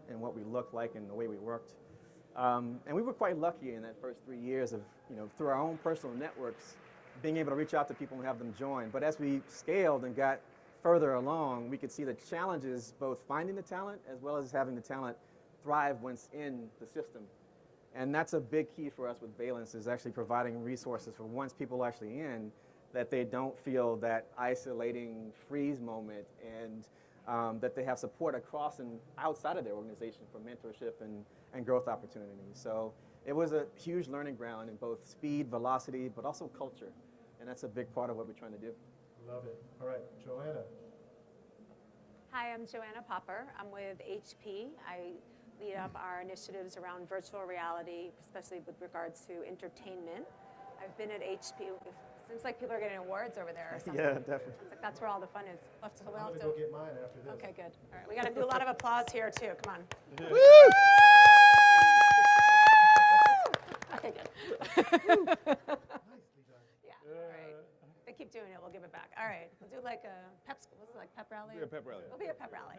in what we looked like and the way we worked. And we were quite lucky in that first 3 years of, through our own personal networks, being able to reach out to people and have them join. But as we scaled and got further along, we could see the challenges, both finding the talent as well as having the talent thrive once in the system. And that's a big key for us with Valence, is actually providing resources for once people are actually in, that they don't feel that isolating freeze moment, and that they have support across and outside of their organization for mentorship and growth opportunities. So it was a huge learning ground in both speed, velocity, but also culture. And that's a big part of what we're trying to do. Love it. All right, Joanna. Hi, I'm Joanna Popper. I'm with HP. I lead up our initiatives around virtual reality, especially with regards to entertainment. I've been at HP. Seems like people are getting awards over there or something. Yeah, definitely. It's like that's where all the fun is. I'm going to go get mine after this. Okay, good. All right, we got to do a lot of applause here too. Come on. Woo! Okay, good. Nicely done. Yeah. All right. If they keep doing it, we'll give it back. All right. We'll do like a pep. What is it, like pep rally? Yeah, pep rally. We'll be a pep rally.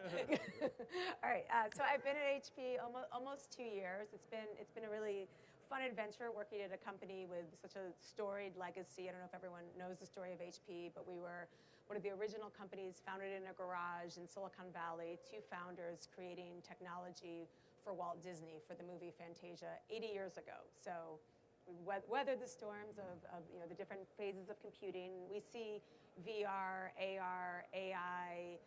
All right. So I've been at HP almost 2 years. It's been a really fun adventure working at a company with such a storied legacy. I don't know if everyone knows the story of HP, but we were one of the original companies founded in a garage in Silicon Valley, two founders creating technology for Walt Disney for the movie Fantasia 80 years ago. So we weathered the storms of the different phases of computing. We see VR, AR, AI,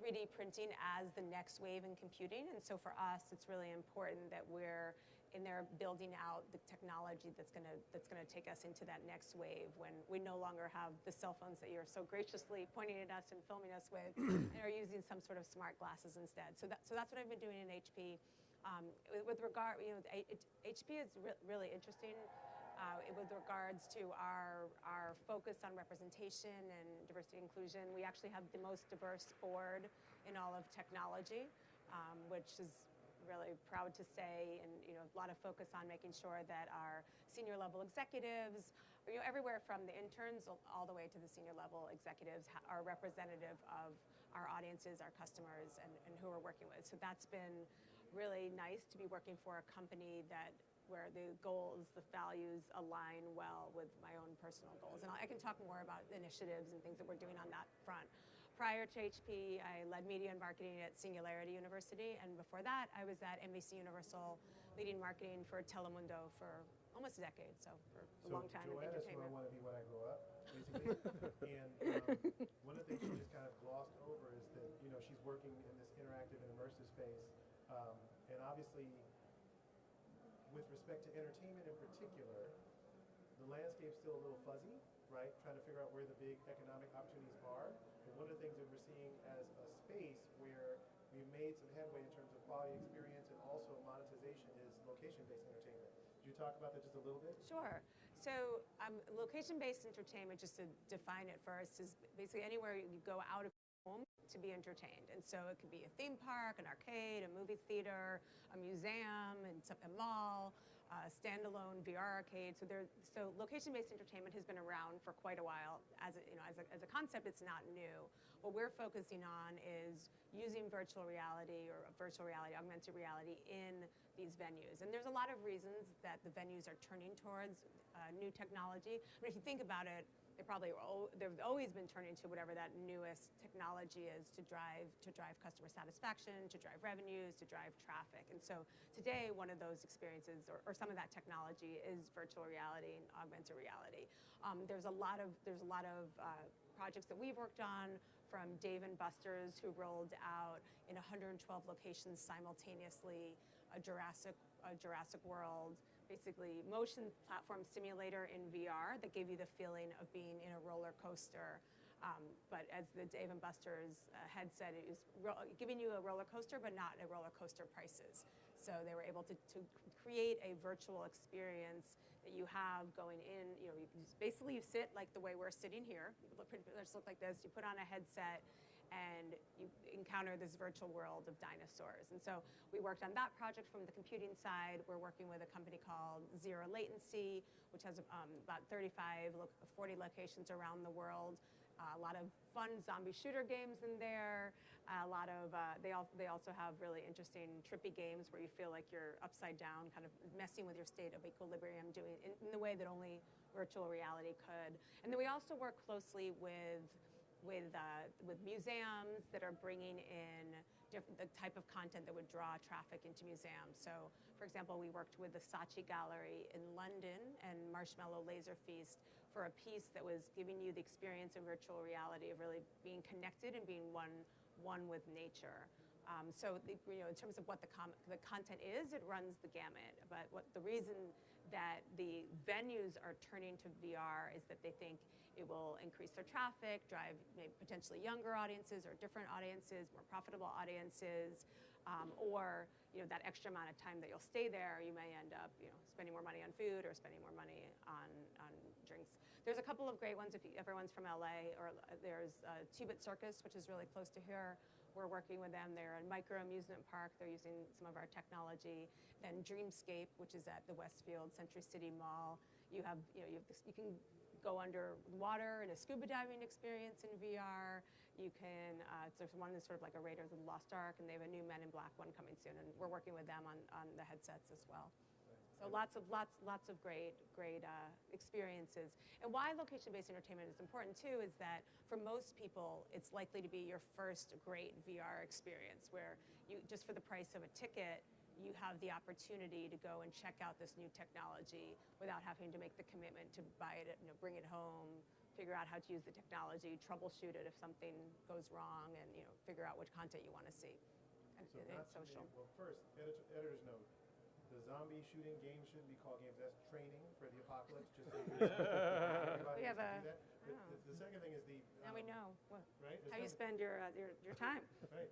3D printing as the next wave in computing. And so for us, it's really important that we're in there building out the technology that's gonna take us into that next wave, when we no longer have the cell phones that you're so graciously pointing at us and filming us with, and are using some sort of smart glasses instead. So that's what I've been doing in HP. With regard, HP is really interesting with regards to our focus on representation and diversity and inclusion. We actually have the most diverse board in all of technology, which is really proud to say, and a lot of focus on making sure that our senior level executives, everywhere from the interns all the way to the senior level executives, are representative of our audiences, our customers, and who we're working with. So that's been really nice to be working for a company where the goals, the values align well with my own personal goals. And I can talk more about initiatives and things that we're doing on that front. Prior to HP, I led media and marketing at Singularity University, and before that, I was at NBC Universal leading marketing for Telemundo for almost a decade, so for a long time in Joanna's entertainment. who I want to be when I grow up, basically. And one of the things she just kind of glossed over is that she's working in this interactive and immersive space, and obviously, with respect to entertainment in particular, the landscape's still a little fuzzy, right? Trying to figure out where the big economic opportunities are. And one of the things that we're seeing as a space where we've made some headway in terms of quality experience and also monetization is location-based entertainment. Could you talk about that just a little bit? Sure. So location-based entertainment, just to define it first, is basically anywhere you go out of home to be entertained. And so it could be a theme park, an arcade, a movie theater, a museum, and a mall, standalone VR arcade. So location-based entertainment has been around for quite a while. As a concept, it's not new. What we're focusing on is using virtual reality or virtual reality, augmented reality in these venues. And there's a lot of reasons that the venues are turning towards new technology. I mean, if you think about it, they've always been turning to whatever that newest technology is to drive customer satisfaction, to drive revenues, to drive traffic. And so today, one of those experiences or some of that technology is virtual reality and augmented reality. There's a lot of projects that we've worked on, from Dave & Buster's, who rolled out in 112 locations simultaneously a Jurassic World, basically motion platform simulator in VR that gave you the feeling of being in a roller coaster. But as the Dave & Buster's had said, it was giving you a roller coaster, but not at roller coaster prices. So they were able to create a virtual experience that you have going in. Basically you sit like the way we're sitting here. Let's look like this. You put on a headset, and you encounter this virtual world of dinosaurs. And so we worked on that project from the computing side. We're working with a company called Zero Latency, which has about 40 locations around the world. A lot of fun zombie shooter games in there. A lot of they also have really interesting trippy games where you feel like you're upside down, kind of messing with your state of equilibrium, doing in the way that only virtual reality could. And then we also work closely with museums that are bringing in the type of content that would draw traffic into museums. So, for example, we worked with the Saatchi Gallery in London and Marshmallow Laser Feast for a piece that was giving you the experience in virtual reality of really being connected and being one with nature. So, in terms of what the content is, it runs the gamut. But the reason that the venues are turning to VR is that they think it will increase their traffic, drive maybe potentially younger audiences or different audiences, more profitable audiences, or that extra amount of time that you'll stay there, you may end up spending more money on food or spending more money on drinks. There's a couple of great ones if everyone's from LA, or there's Two-Bit Circus, which is really close to here. We're working with them. They're in Micro Amusement Park. They're using some of our technology. Then Dreamscape, which is at the Westfield Century City Mall. You can go under water in a scuba diving experience in VR. You can, there's one that's sort of like a Raiders of the Lost Ark, and they have a new Men in Black one coming soon, and we're working with them on the headsets as well. So lots of great experiences. And why location-based entertainment is important too is that for most people, it's likely to be your first great VR experience where you, just for the price of a ticket, you have the opportunity to go and check out this new technology without having to make the commitment to buy it, bring it home, figure out how to use the technology, troubleshoot it if something goes wrong, and figure out which content you want to see. And So it's social. well, first, editor's note. The zombie shooting game shouldn't be called games. That's training for the apocalypse. Just so you know. We have do that. The second thing is the. Now we know Right? how you spend your time Right.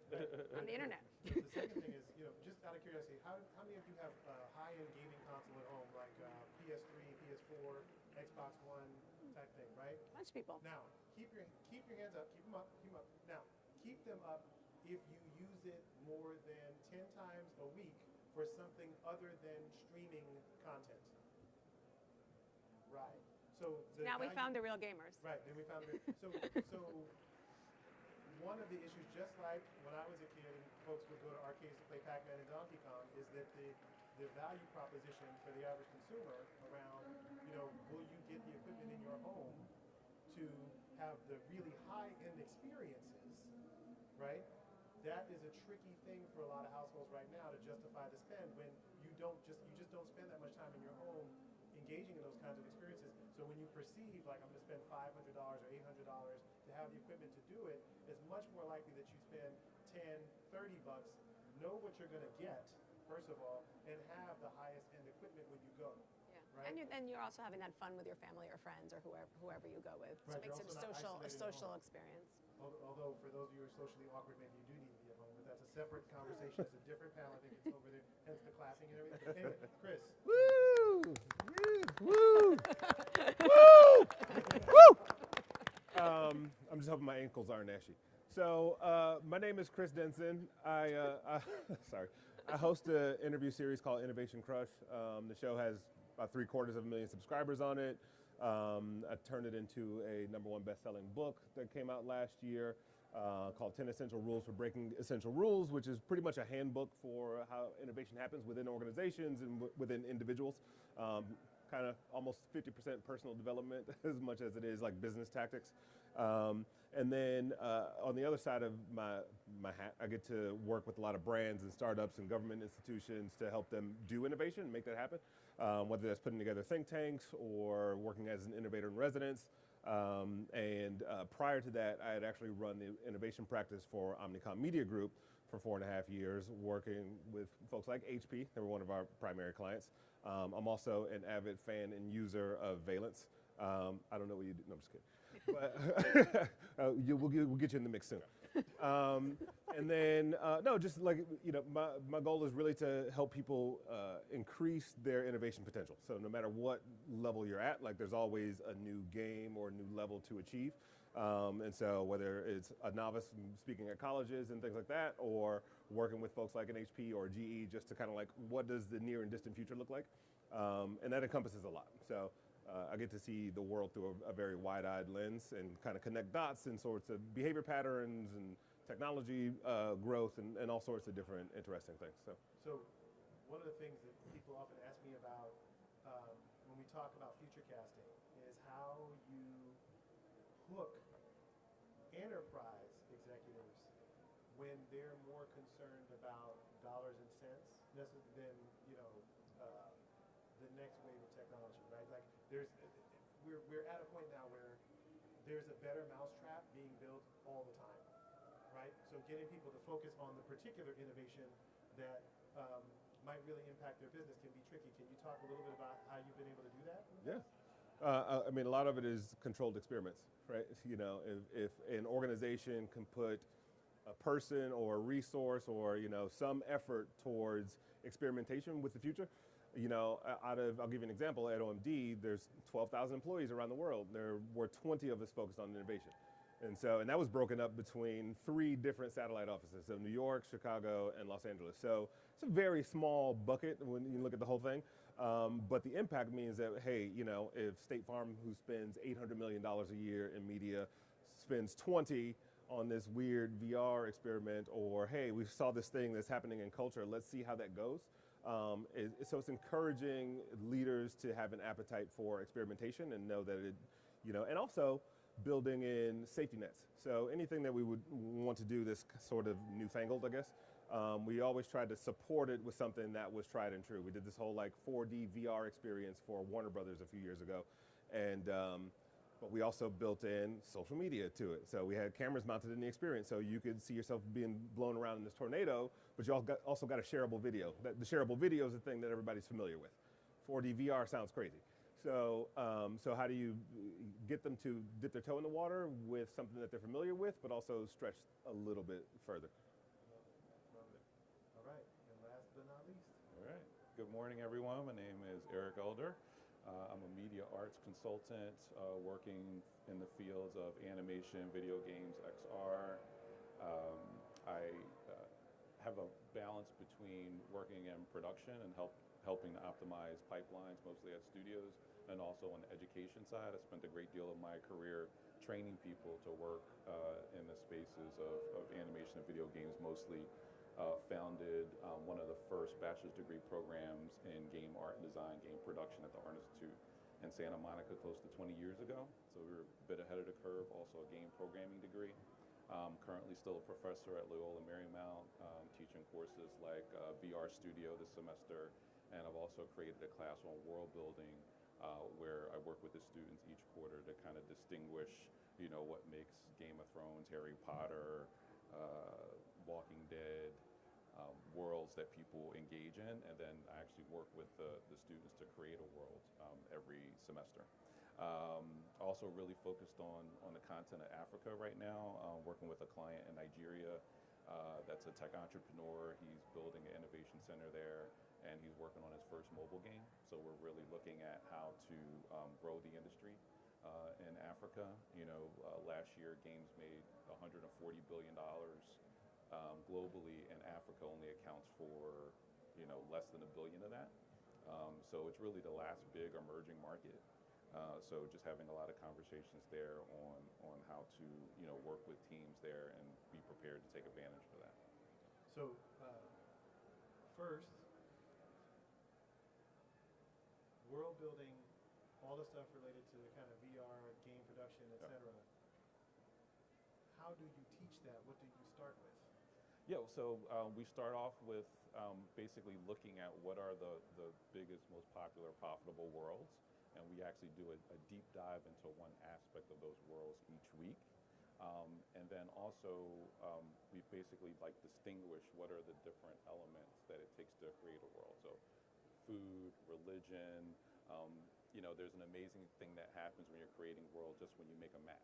on the internet. The second thing is, just out of curiosity, how many of you have a high-end gaming console at home, like PS3, PS4, Xbox One type thing, right? A bunch of people. Now, keep your hands up. Keep them up. Keep them up. Now, keep them up if you use it more than 10 times a week for something other than streaming content. Right. So Now we found the real gamers. Right. Then we found the so one of the issues, just like when I was a kid and folks would go to arcades to play Pac-Man and Donkey Kong, is that the value proposition for the average consumer around, will you get the equipment in your home to have the really high-end experiences, right? That is a tricky thing for a lot of households right now to justify the spend when you just don't spend that much time in your home engaging in those kinds of experiences. So when you perceive like I'm going to spend $500 or $800 to have the equipment to do it, it's much more likely that you spend 10, 30 bucks, know what you're going to get first of all, and have the highest end equipment when you go. Yeah. Right? And you're also having that fun with your family or friends or whoever you go with. So Right, it makes it you're also not a isolated at social home. experience. Although for those of you who are socially awkward, maybe you do need to be at home, but that's a separate conversation. It's a different panel. I think it's over there, hence the clapping and everything. Anyway, Chris. Woo! Woo! Woo! I'm just hoping my ankles aren't ashy. So my name is Chris Denson. I host an interview series called Innovation Crush. The show has about 750,000 subscribers on it. I turned it into a #1 best-selling book that came out last year called 10 Essential Rules for Breaking Essential Rules, which is pretty much a handbook for how innovation happens within organizations and within individuals. Kind of almost 50% personal development as much as it is like business tactics. And then on the other side of my hat, I get to work with a lot of brands and startups and government institutions to help them do innovation and make that happen, whether that's putting together think tanks or working as an innovator in residence. And prior to that, I had actually run the innovation practice for Omnicom Media Group for 4.5 years, working with folks like HP. They were one of our primary clients. I'm also an avid fan and user of Valence. I don't know what you do. No, I'm just kidding. But we'll get you in the mix soon. And then, just like, my goal is really to help people increase their innovation potential. So no matter what level you're at, like there's always a new game or a new level to achieve. And so whether it's a novice speaking at colleges and things like that, or working with folks like an HP or GE, just to kind of like, what does the near and distant future look like? And that encompasses a lot. So I get to see the world through a very wide-eyed lens and kind of connect dots and sorts of behavior patterns and technology growth and all sorts of different interesting things. So one of the things that people often ask me about when we talk about future casting is how you hook enterprise executives when they're more concerned about dollars and cents than the next wave of technology, right? Like we're at a point now where there's a better mousetrap being built all the time, right? So getting people to focus on the particular innovation that might really impact their business can be tricky. Can you talk a little bit about how you've been able to do that? Yeah. I mean, a lot of it is controlled experiments, right? You know, if an organization can put a person or a resource or, some effort towards experimentation with the future, I'll give you an example. At OMD, there's 12,000 employees around the world. There were 20 of us focused on innovation. And that was broken up between 3 different satellite offices, so New York, Chicago, and Los Angeles. So it's a very small bucket when you look at the whole thing. But the impact means that, hey, if State Farm, who spends $800 million a year in media, spends 20 on this weird VR experiment, or, hey, we saw this thing that's happening in culture, let's see how that goes. So it's encouraging leaders to have an appetite for experimentation and know that and also building in safety nets. So anything that we would want to do this sort of newfangled, I guess, we always tried to support it with something that was tried and true. We did this whole 4D VR experience for Warner Brothers a few years ago. But we also built in social media to it. So we had cameras mounted in the experience, so you could see yourself being blown around in this tornado, but you also got a shareable video. The shareable video is a thing that everybody's familiar with. 4D VR sounds crazy. So how do you get them to dip their toe in the water with something that they're familiar with, but also stretch a little bit further? Love it. All right, and last but not least. All right. Good morning, everyone. My name is Eric Elder. I'm a media arts consultant working in the fields of animation, video games, XR. I have a balance between working in production and helping to optimize pipelines, mostly at studios, and also on the education side. I spent a great deal of my career training people to work in the spaces of animation and video games, mostly founded one of the first bachelor's degree programs in game art and design, game production at the Art Institute in Santa Monica close to 20 years ago. So we were a bit ahead of the curve, also a game programming degree. Currently still a professor at Loyola Marymount, teaching courses like VR Studio this semester, and I've also created a class on world building where I work with the students each quarter to kind of distinguish, what makes Game of Thrones, Harry Potter, Walking Dead, worlds that people engage in, and then I actually work with the students to create a world every semester. Also really focused on the continent of Africa right now, working with a client in Nigeria that's a tech entrepreneur. He's building an innovation center there, and he's working on his first mobile game. So we're really looking at how to grow the industry in Africa. Last year games made $140 billion globally, and Africa only accounts for less than $1 billion of that. So it's really the last big emerging market. So just having a lot of conversations there on how to work with teams there and be prepared to take advantage for that. So first, world building, all the stuff related to kind of VR, game production, etc. How do you teach that? What do you start with? Yeah, so we start off with basically looking at what are the biggest, most popular, profitable worlds, and we actually do a deep dive into one aspect of those worlds each week. And then also we basically distinguish what are the different elements that it takes to create a world. So food, religion, there's an amazing thing that happens when you're creating world just when you make a map.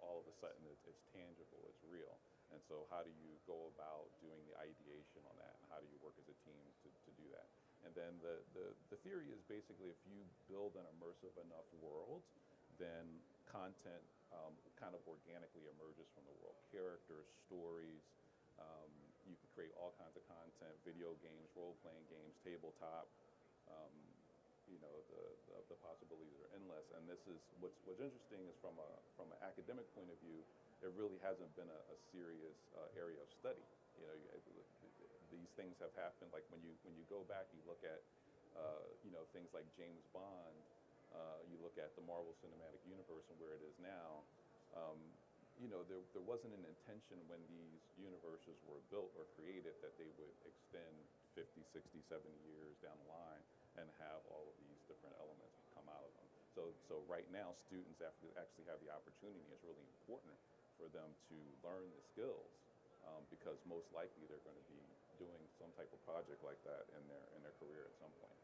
All of a sudden it's tangible, it's real. And so how do you go about doing the ideation on that? And how do you work as a team to do that? And then the theory is basically if you build an immersive enough world, then content kind of organically emerges from the world. Characters, stories, you can create all kinds of content, video games, role-playing games, tabletop, you know, the possibilities are endless. And this is what's interesting is from an academic point of view, it really hasn't been a serious area of study. You know, these things have happened. Like when you go back, you look at you know, things like James Bond. You look at the Marvel Cinematic Universe and where it is now. You know, there wasn't an intention when these universes were built or created that they would extend 50, 60, 70 years down the line and have all of these different elements come out of them. So right now, students actually have the opportunity. It's really important for them to learn the skills because most likely they're going to be doing some type of project like that in their career at some point.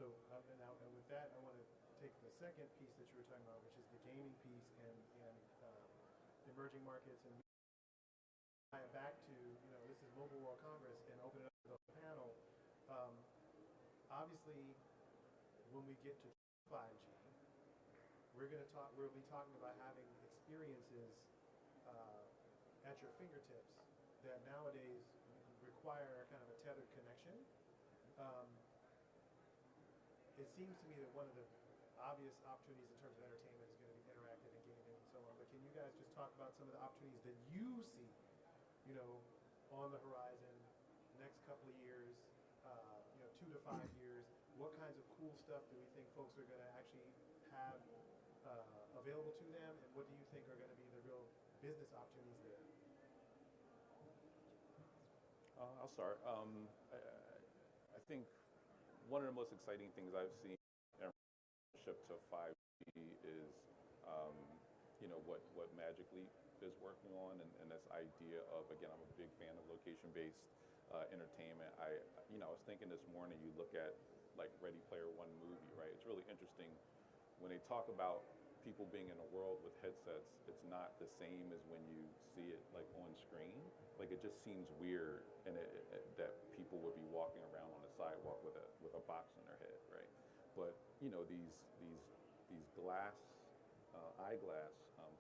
So, and with that, I want to take the second piece that you were talking about, which is the gaming piece and emerging markets, and tie it back to, you know, this is Mobile World Congress, and open it up to the panel. Obviously, when we get to 5G, we'll be talking about having experiences at your fingertips that nowadays require kind of a tethered connection. It seems to me that one of the obvious opportunities in terms of entertainment is going to be interactive and gaming and so on. But can you guys just talk about some of the opportunities that you see, you know, on the horizon, next couple of years, you know, 2 to 5 years? What kinds of cool stuff do we think folks are going to actually have available to them, and what do you think are going to be the real business opportunities there? I'll start. I think one of the most exciting things I've seen in relationship to 5G is, you know, what Magic Leap is working on, and this idea of, again, I'm a big fan of location-based entertainment. I was thinking this morning, you look at like Ready Player One movie, right? It's really interesting when they talk about people being in a world with headsets. It's not the same as when you see it like on screen. Like it just seems weird, and that people would be walking around on the sidewalk with a box on their head, right? But you know, these glass eyeglass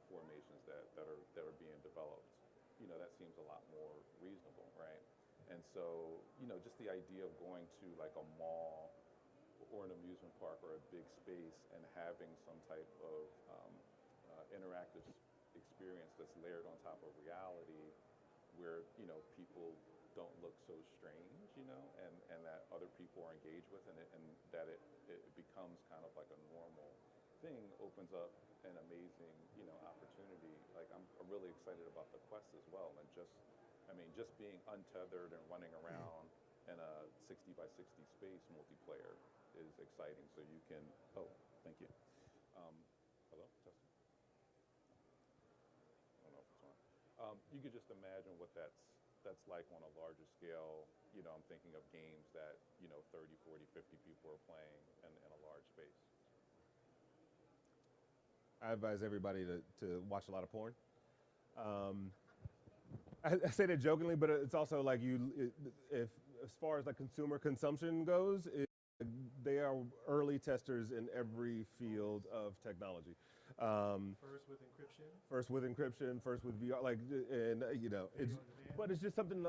formations that are being developed, you know, that seems a lot more reasonable, right? And so, you know, just the idea of going to like a mall or an amusement park or a big space and having some type of interactive experience that's layered on top of reality, where, you know, people don't look so strange, you know, and that other people are engaged with, and that it becomes kind of like a normal thing, opens up an amazing, you know, opportunity. Like I'm really excited about the Quest as well, and just being untethered and running around in a 60 by 60 space multiplayer is exciting. So you can, thank you. Hello, testing. I don't know if it's on. You could just imagine what that's like on a larger scale. You know, I'm thinking of games that, you know, 30, 40, 50 people are playing in a large space. I advise everybody to watch a lot of porn. I say that jokingly, but it's also like if as far as like consumer consumption goes, they are early testers in every field of technology. First with encryption, first with VR, like, and you know, but it's just something,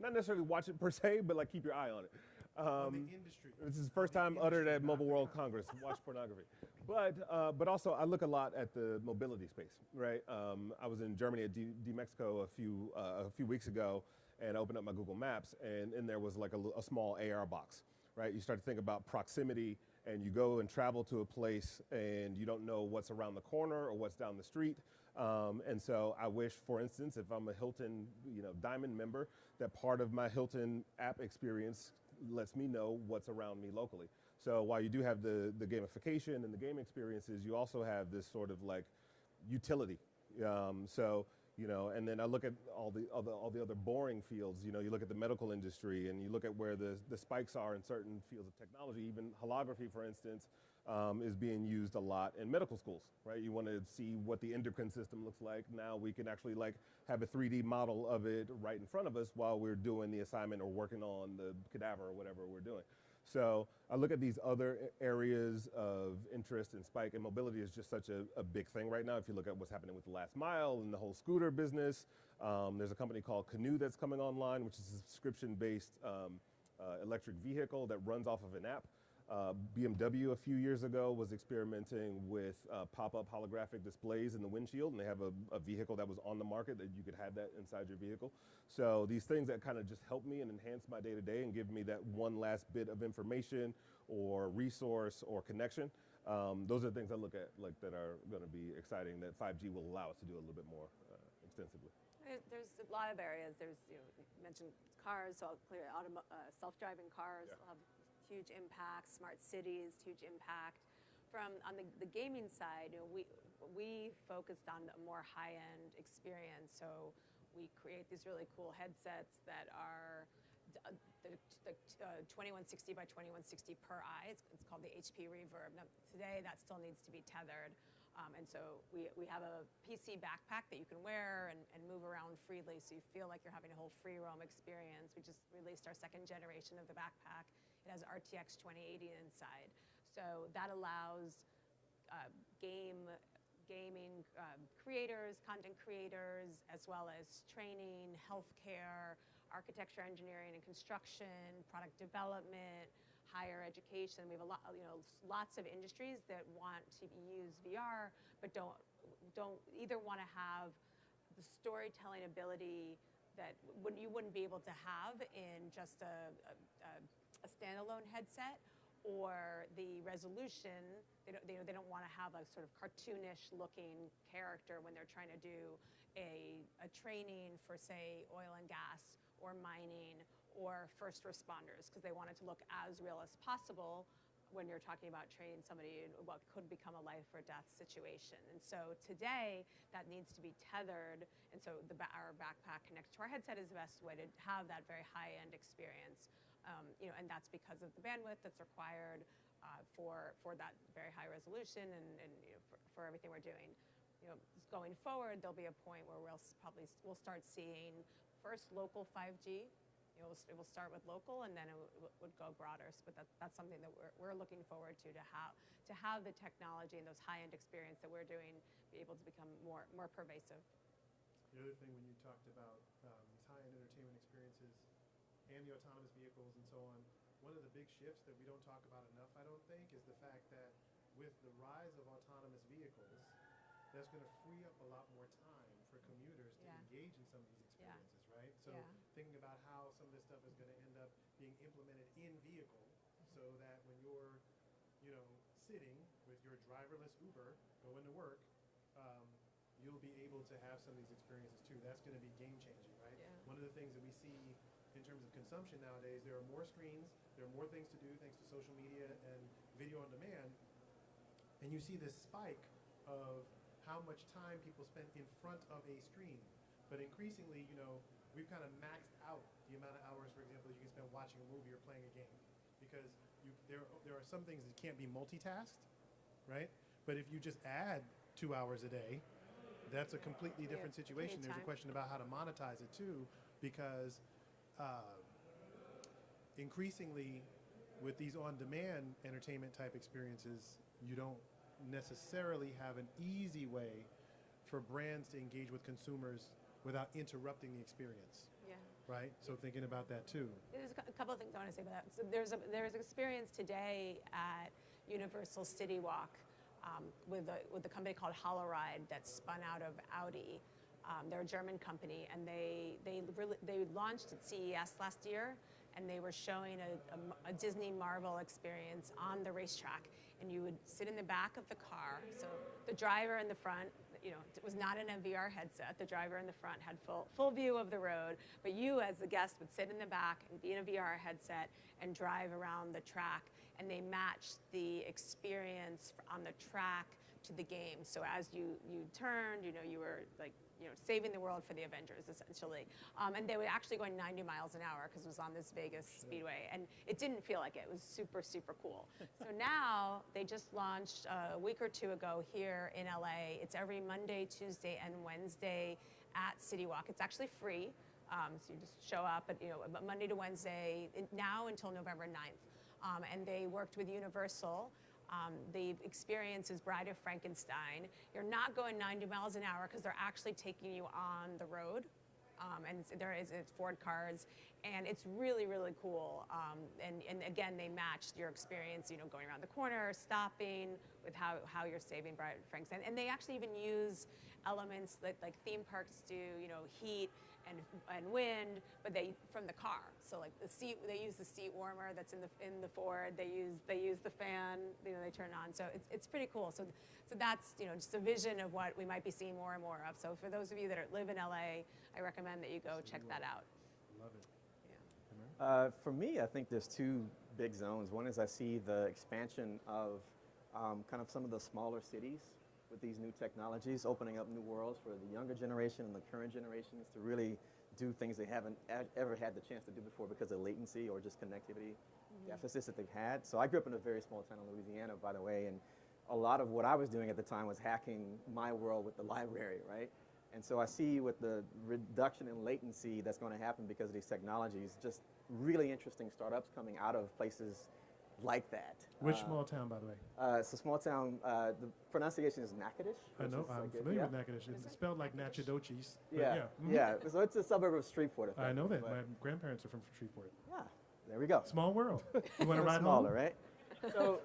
not necessarily watch it per se, but like keep your eye on it. On the industry. This is the first time uttered at Mobile World Congress, watch pornography. But also I look a lot at the mobility space, right? I was in Germany at D-Mexico a few weeks ago, and I opened up my Google Maps, and in there was like a small AR box, right? You start to think about proximity, and you go and travel to a place, and you don't know what's around the corner or what's down the street. And so I wish, for instance, if I'm a Hilton, you know, Diamond member, that part of my Hilton app experience lets me know what's around me locally. So while you do have the gamification and the game experiences, you also have this sort of like utility. So, you know, and then I look at all the other boring fields. You know, you look at the medical industry, and you look at where the spikes are in certain fields of technology. Even holography, for instance, is being used a lot in medical schools, right? You want to see what the endocrine system looks like. Now we can actually like have a 3D model of it right in front of us while we're doing the assignment or working on the cadaver or whatever we're doing. So I look at these other areas of interest, and spike, and mobility is just such a big thing right now. If you look at what's happening with the last mile and the whole scooter business, there's a company called Canoe that's coming online, which is a subscription-based electric vehicle that runs off of an app. BMW a few years ago was experimenting with pop-up holographic displays in the windshield, and they have a vehicle that was on the market that you could have that inside your vehicle. So these things that kind of just help me and enhance my day-to-day and give me that one last bit of information or resource or connection. Those are the things I look at like that are going to be exciting that 5G will allow us to do a little bit more extensively. There's a lot of areas. There's, you mentioned cars, so clearly self-driving cars will have huge impact. Smart cities, huge impact. On the gaming side, we focused on a more high-end experience. So we create these really cool headsets that are the 2160 by 2160 per eye. It's called the HP Reverb. Now, today, that still needs to be tethered. And so we have a PC backpack that you can wear and move around freely, so you feel like you're having a whole free roam experience. We just released our second generation of the backpack. It has RTX 2080 inside. So that allows gaming creators, content creators, as well as training, healthcare, architecture, engineering, and construction, product development, higher education. We have lots of industries that want to use VR, but don't either want to have the storytelling ability that you wouldn't be able to have in just a standalone headset, or the resolution. They don't want to have a sort of cartoonish looking character when they're trying to do a training for, say, oil and gas or mining or first responders, because they want it to look as real as possible when you're talking about training somebody in what could become a life or death situation. And so today, that needs to be tethered, and so our backpack connected to our headset is the best way to have that very high-end experience. And that's because of the bandwidth that's required for that very high resolution and for everything we're doing. Going forward, there'll be a point where we'll start seeing first local 5G. It will start with local, and then it would go broader. But that's something that we're looking forward to have the technology and those high-end experience that we're doing be able to become more pervasive. The other thing when you talked about these high-end entertainment experiences and the autonomous vehicles and so on, one of the big shifts that we don't talk about enough, I don't think, is the fact that with the rise of autonomous vehicles, that's going to free up a lot more time for commuters to engage in some of these experiences, right? So thinking about how some of this stuff is going to end up being implemented in vehicle, so that when you're, sitting with your driverless Uber going to work, you'll be able to have some of these experiences too. That's going to be game changing, right? Yeah. One of the things that we see in terms of consumption nowadays, there are more screens, there are more things to do thanks to social media and video on demand, and you see this spike of how much time people spend in front of a screen. But increasingly, we've kind of maxed out the amount of hours, for example, that you can spend watching a movie or playing a game, because there are some things that can't be multitasked, right? But if you just add 2 hours a day, that's a completely different situation. There's a question about how to monetize it too, because increasingly with these on-demand entertainment type experiences, you don't necessarily have an easy way for brands to engage with consumers without interrupting the experience. Yeah. Right? So thinking about that too. There's a couple of things I want to say about that. So there's an experience today at Universal City Walk with a company called HoloRide that's spun out of Audi. They're a German company, and they launched at CES last year, and they were showing a Disney Marvel experience on the racetrack. And you would sit in the back of the car. So the driver in the front, it was not in a VR headset. The driver in the front had full view of the road, but you as the guest would sit in the back and be in a VR headset and drive around the track. And they matched the experience on the track to the game. So as you turned, you were like, saving the world for the Avengers, essentially. And they were actually going 90 miles an hour because it was on this Vegas speedway. And it didn't feel like it. It was super, super cool. So now they just launched a week or two ago here in LA. It's every Monday, Tuesday, and Wednesday at City Walk. It's actually free. So you just show up at, Monday to Wednesday, now until November 9th. And they worked with Universal. The experience is Bride of Frankenstein. You're not going 90 miles an hour because they're actually taking you on the road. and it's Ford cars, and it's really, really cool. And again, they matched your experience, going around the corner, stopping, with how you're saving Franks. And they actually even use elements that like theme parks do, heat and wind, but from the car. So like they use the seat warmer that's in the Ford. They use the fan, they turn on. So it's pretty cool. So that's just a vision of what we might be seeing more and more of. So for those of you that live in LA, I recommend that you go check that out. Love it. For me, I think there's two big zones. One is I see the expansion of kind of some of the smaller cities with these new technologies, opening up new worlds for the younger generation and the current generations to really do things they haven't ever had the chance to do before because of latency or just connectivity deficits that they've had. So I grew up in a very small town in Louisiana, by the way, and a lot of what I was doing at the time was hacking my world with the library, right? And so I see with the reduction in latency that's going to happen because of these technologies, just really interesting startups coming out of places like that. Which small town, by the way? It's a small town. The pronunciation is Natchitoches. I know. I'm like familiar with Natchitoches. It's spelled like Natchitoches. Yeah. Yeah. So it's a suburb of Shreveport. I know that. My grandparents are from Shreveport. Yeah. There we go. Small world. You want to ride smaller, home? right? So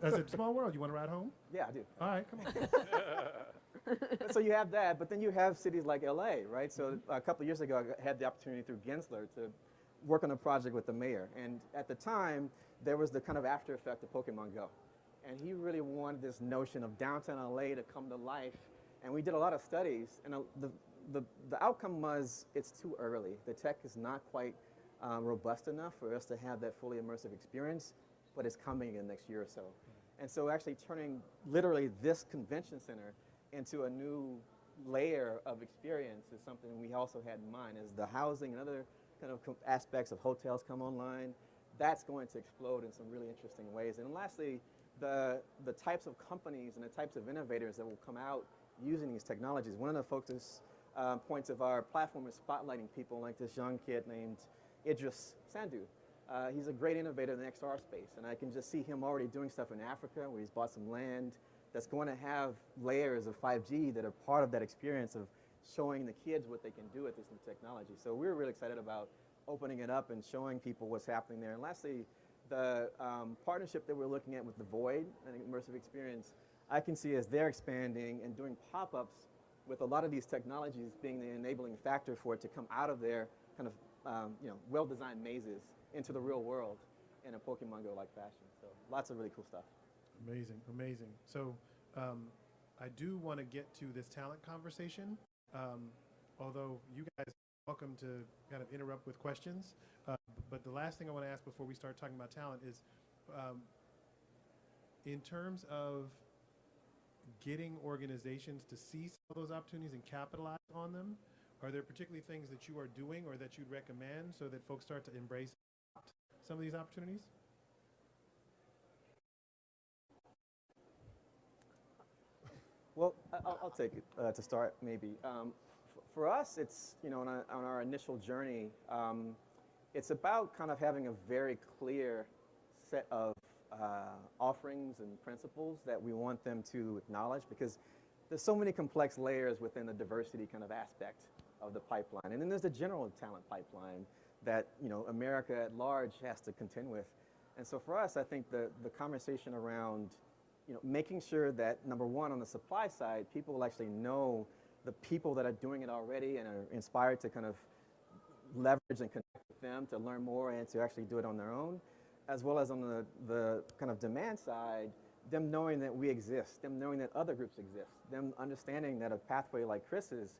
I said, small world. You want to ride home? yeah, I do. All right, come on. So you have that, but then you have cities like LA, right? So a couple of years ago, I had the opportunity through Gensler to work on a project with the mayor. And at the time, there was the kind of after effect of Pokemon Go. And he really wanted this notion of downtown LA to come to life. And we did a lot of studies, and the outcome was it's too early. The tech is not quite robust enough for us to have that fully immersive experience, but it's coming in the next year or so. And so actually turning literally this convention center into a new layer of experience is something we also had in mind as the housing and other kind of aspects of hotels come online. That's going to explode in some really interesting ways. And lastly, the types of companies and the types of innovators that will come out using these technologies. One of the focus points of our platform is spotlighting people like this young kid named Idris Sandhu. He's a great innovator in the XR space, and I can just see him already doing stuff in Africa where he's bought some land that's going to have layers of 5G that are part of that experience of showing the kids what they can do with this new technology. So we're really excited about opening it up and showing people what's happening there. And lastly, the partnership that we're looking at with The Void, an immersive experience, I can see as they're expanding and doing pop-ups with a lot of these technologies being the enabling factor for it to come out of their kind of well-designed mazes into the real world in a Pokemon Go-like fashion. So lots of really cool stuff. Amazing, amazing. So I do want to get to this talent conversation, although you guys are welcome to kind of interrupt with questions. But the last thing I want to ask before we start talking about talent is, in terms of getting organizations to see some of those opportunities and capitalize on them, are there particularly things that you are doing or that you'd recommend so that folks start to embrace some of these opportunities? Well, I'll take it to start, maybe. For us, it's, on our initial journey, it's about kind of having a very clear set of offerings and principles that we want them to acknowledge, because there's so many complex layers within the diversity kind of aspect of the pipeline. And then there's the general talent pipeline that, America at large has to contend with. And so for us, I think the conversation around making sure that, number one, on the supply side, people will actually know the people that are doing it already and are inspired to kind of leverage and connect with them to learn more and to actually do it on their own, as well as on the kind of demand side, them knowing that we exist, them knowing that other groups exist, them understanding that a pathway like Chris's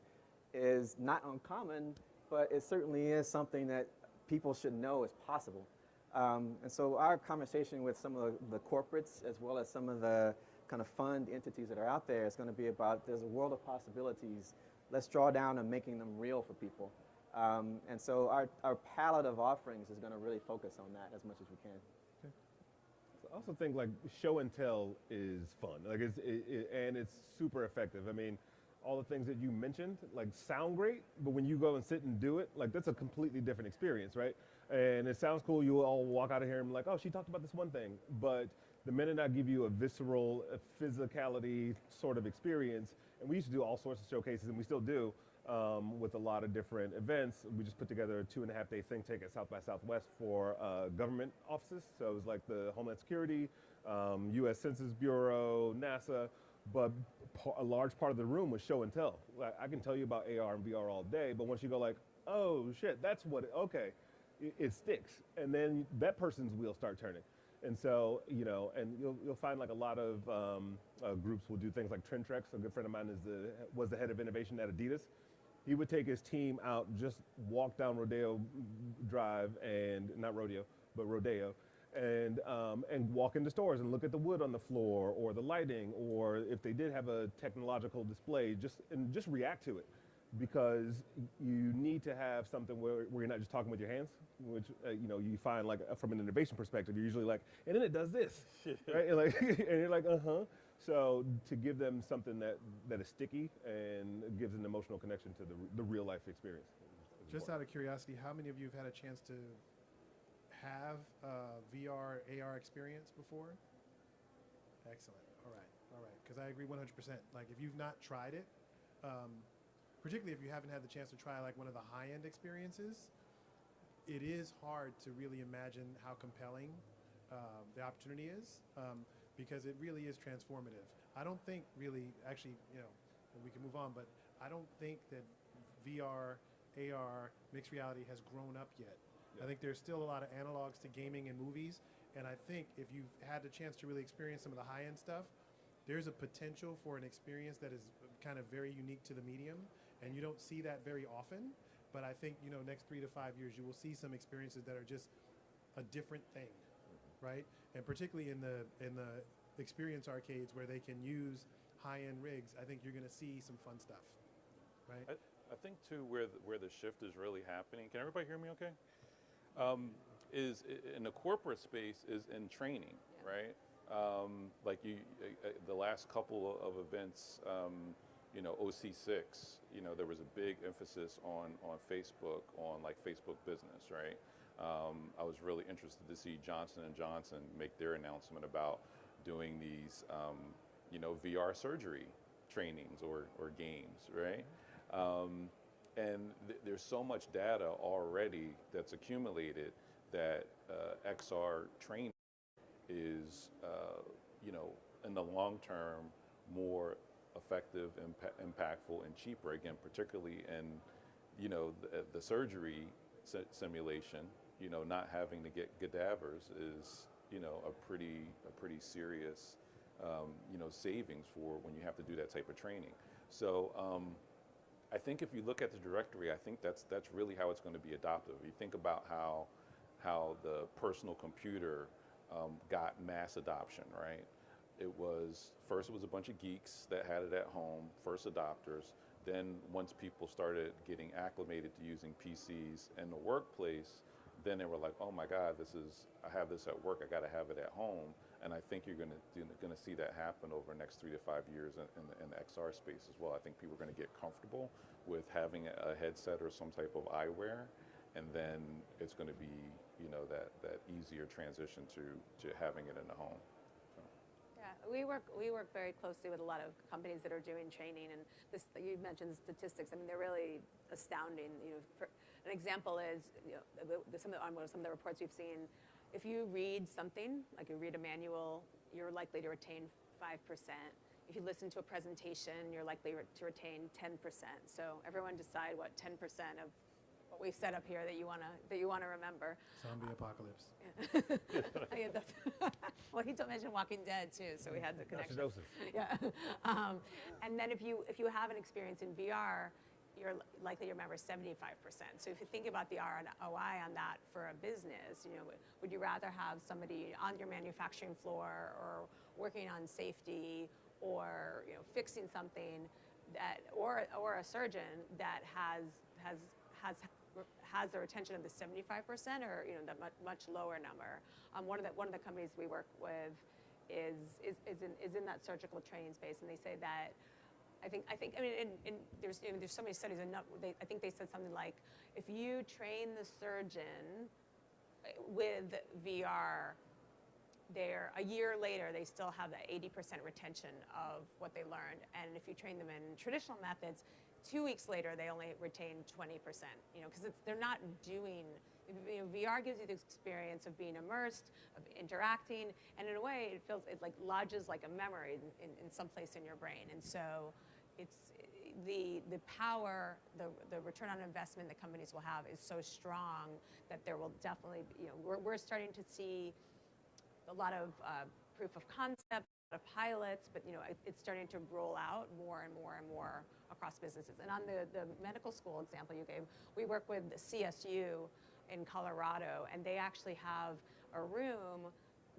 is not uncommon, but it certainly is something that people should know is possible. And so our conversation with some of the corporates, as well as some of the kind of fund entities that are out there, is going to be about there's a world of possibilities. Let's draw down on making them real for people. And so our palette of offerings is going to really focus on that as much as we can. Okay. I also think like show and tell is fun, like and it's super effective. I mean, all the things that you mentioned like sound great, but when you go and sit and do it, like that's a completely different experience, right? And it sounds cool. You all walk out of here and be like, oh, she talked about this one thing. But the minute I give you a visceral, physicality sort of experience, and we used to do all sorts of showcases, and we still do, with a lot of different events. We just put together a 2.5-day think tank at South by Southwest for government offices. So it was like the Homeland Security, U.S. Census Bureau, NASA, but a large part of the room was show and tell. Like, I can tell you about AR and VR all day, but once you go like, oh shit, that's what, okay, it sticks. And then that person's wheels start turning. And so, you know, and you'll find like a lot of groups will do things like Trendtrex. A good friend of mine was the head of innovation at Adidas. He would take his team out, just walk down Rodeo Drive, and not Rodeo, but Rodeo, and walk into stores and look at the wood on the floor or the lighting, or if they did have a technological display, just react to it. Because you need to have something where you're not just talking with your hands, which you know, you find like from an innovation perspective, you're usually like, and then it does this, right? And, like, and you're like, So to give them something that is sticky and gives an emotional connection to the real life experience. Just out of curiosity, how many of you have had a chance to have VR, AR experience before? Excellent. All right. Because I agree 100%. Like, if you've not tried it, particularly if you haven't had the chance to try like one of the high-end experiences, it is hard to really imagine how compelling the opportunity is, because it really is transformative. I don't think really, actually, you know, we can move on, but I don't think that VR, AR, mixed reality has grown up yet. Yeah. I think there's still a lot of analogs to gaming and movies, and I think if you've had the chance to really experience some of the high-end stuff, there's a potential for an experience that is kind of very unique to the medium, and you don't see that very often. But I think, you know, next 3 to 5 years, you will see some experiences that are just a different thing, right? And particularly in the experience arcades where they can use high-end rigs, I think you're going to see some fun stuff, right? I think too where the shift is really happening. Can everybody hear me okay? Is in the corporate space is in training, right? Like the last couple of events, you know, OC6, you know, there was a big emphasis on Facebook, on like Facebook business, right? I was really interested to see Johnson & Johnson make their announcement about doing these, you know, VR surgery trainings or games, right? And there's so much data already that's accumulated that XR training is, you know, in the long term, more effective, impactful, and cheaper. Again, particularly in, you know, the surgery simulation. You know, not having to get cadavers is, you know, a pretty serious, you know, savings for when you have to do that type of training. So I think if you look at the directory, I think that's really how it's going to be adopted. You think about how the personal computer got mass adoption, right? It was a bunch of geeks that had it at home, first adopters. Then once people started getting acclimated to using PCs in the workplace, then they were like, oh my God, I have this at work, I got to have it at home. And I think you're going to see that happen over the next 3 to 5 years in the XR space as well. I think people are going to get comfortable with having a headset or some type of eyewear, and then it's going to be, you know, that easier transition to having it in the home. Yeah, we work very closely with a lot of companies that are doing training, and this, you mentioned statistics. I mean, they're really astounding. You know, for an example is, you know, some of the reports we've seen. If you read something, like you read a manual, you're likely to retain 5%. If you listen to a presentation, you're likely to retain 10%. So everyone decide what 10% of what we've set up here that you wanna remember. Zombie apocalypse. Well, he mentioned Walking Dead too, so we had the connection. Acidosis. Yeah. And then if you have an experience in VR, you're likely to remember 75%. So if you think about the ROI on that for a business, you know, would you rather have somebody on your manufacturing floor or working on safety or, you know, fixing something that, or a surgeon that has the retention of the 75%, or, you know, the much lower number? One of the companies we work with is in that surgical training space, and they say that I mean, there's so many studies, and I think they said something like, if you train the surgeon with VR, they're a year later, they still have that 80% retention of what they learned. And if you train them in traditional methods, 2 weeks later, they only retain 20%, because they're not doing, VR gives you the experience of being immersed, of interacting, and in a way, it like lodges like a memory in some place in your brain. And so it's the power, the return on investment that companies will have is so strong that there will definitely be, we're starting to see a lot of proof of concept, a lot of pilots, but it's starting to roll out more and more and more across businesses. And on the medical school example you gave, we work with the CSU in Colorado, and they actually have a room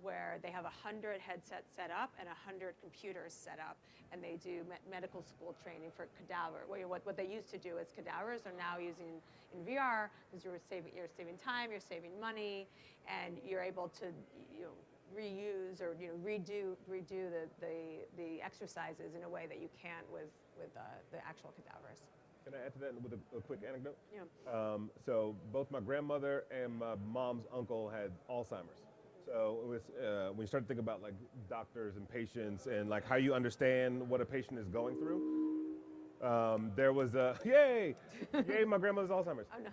where they have 100 headsets set up and 100 computers set up, and they do medical school training for cadaver. What they used to do is cadavers are now using in VR, because you're saving time, you're saving money, and you're able to reuse or redo the exercises in a way that you can't with the actual cadavers. Can I add to that with a quick anecdote? Yeah. So both my grandmother and my mom's uncle had Alzheimer's. So it was when you start to think about like doctors and patients and like how you understand what a patient is going through. There was a yay, my grandmother's Alzheimer's. Oh no.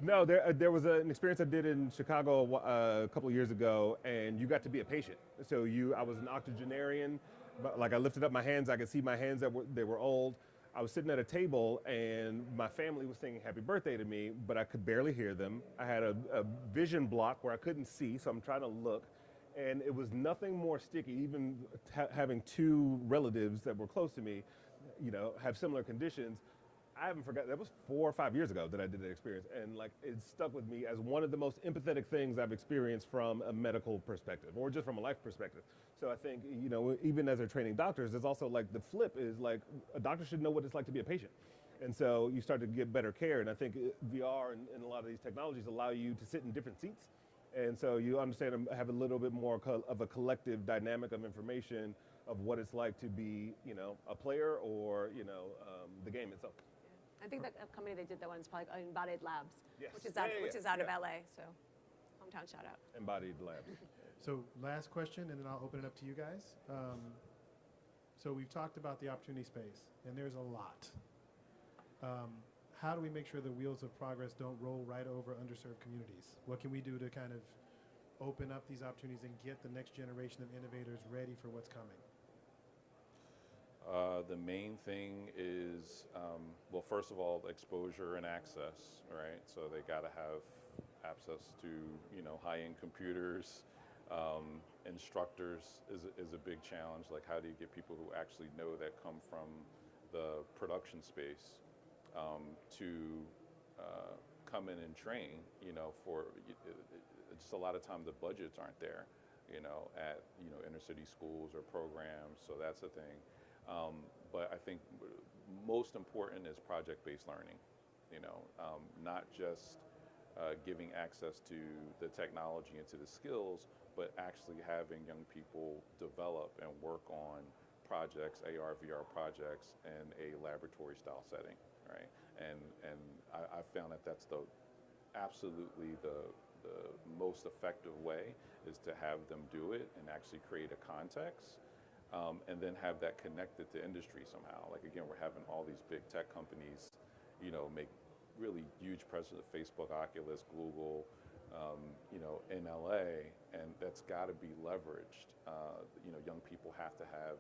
No, there was an experience I did in Chicago a couple of years ago, and you got to be a patient. So I was an octogenarian, but like I lifted up my hands, I could see my hands they were old. I was sitting at a table, and my family was singing happy birthday to me, but I could barely hear them. I had a vision block where I couldn't see, so I'm trying to look. And it was nothing more sticky, even having two relatives that were close to me, have similar conditions. I haven't forgotten, that was 4 or 5 years ago that I did that experience. And like, it stuck with me as one of the most empathetic things I've experienced from a medical perspective, or just from a life perspective. So I think, even as they're training doctors, there's also like the flip is like, a doctor should know what it's like to be a patient. And so you start to get better care. And I think VR and a lot of these technologies allow you to sit in different seats. And so you understand and have a little bit more of a collective dynamic of information of what it's like to be, a player or, the game itself. I think that company that did that one is probably Embodied Labs, Yes. which is out of LA. So, hometown shout out. Embodied Labs. So last question, and then I'll open it up to you guys. So we've talked about the opportunity space, and there's a lot. How do we make sure the wheels of progress don't roll right over underserved communities? What can we do to kind of open up these opportunities and get the next generation of innovators ready for what's coming? The main thing is, well, first of all, exposure and access, right? So they got to have access to, high-end computers. Instructors is a big challenge. Like, how do you get people who actually know that come from the production space to come in and train, for just a lot of times the budgets aren't there, at, inner city schools or programs. So that's the thing. But I think most important is project-based learning, not just giving access to the technology and to the skills, but actually having young people develop and work on projects, AR, VR projects in a laboratory style setting, right? And I found that that's absolutely the most effective way is to have them do it and actually create a context. And then have that connected to industry somehow. Like, again, we're having all these big tech companies, make really huge presence of Facebook, Oculus, Google, in LA, and that's got to be leveraged. Young people have to have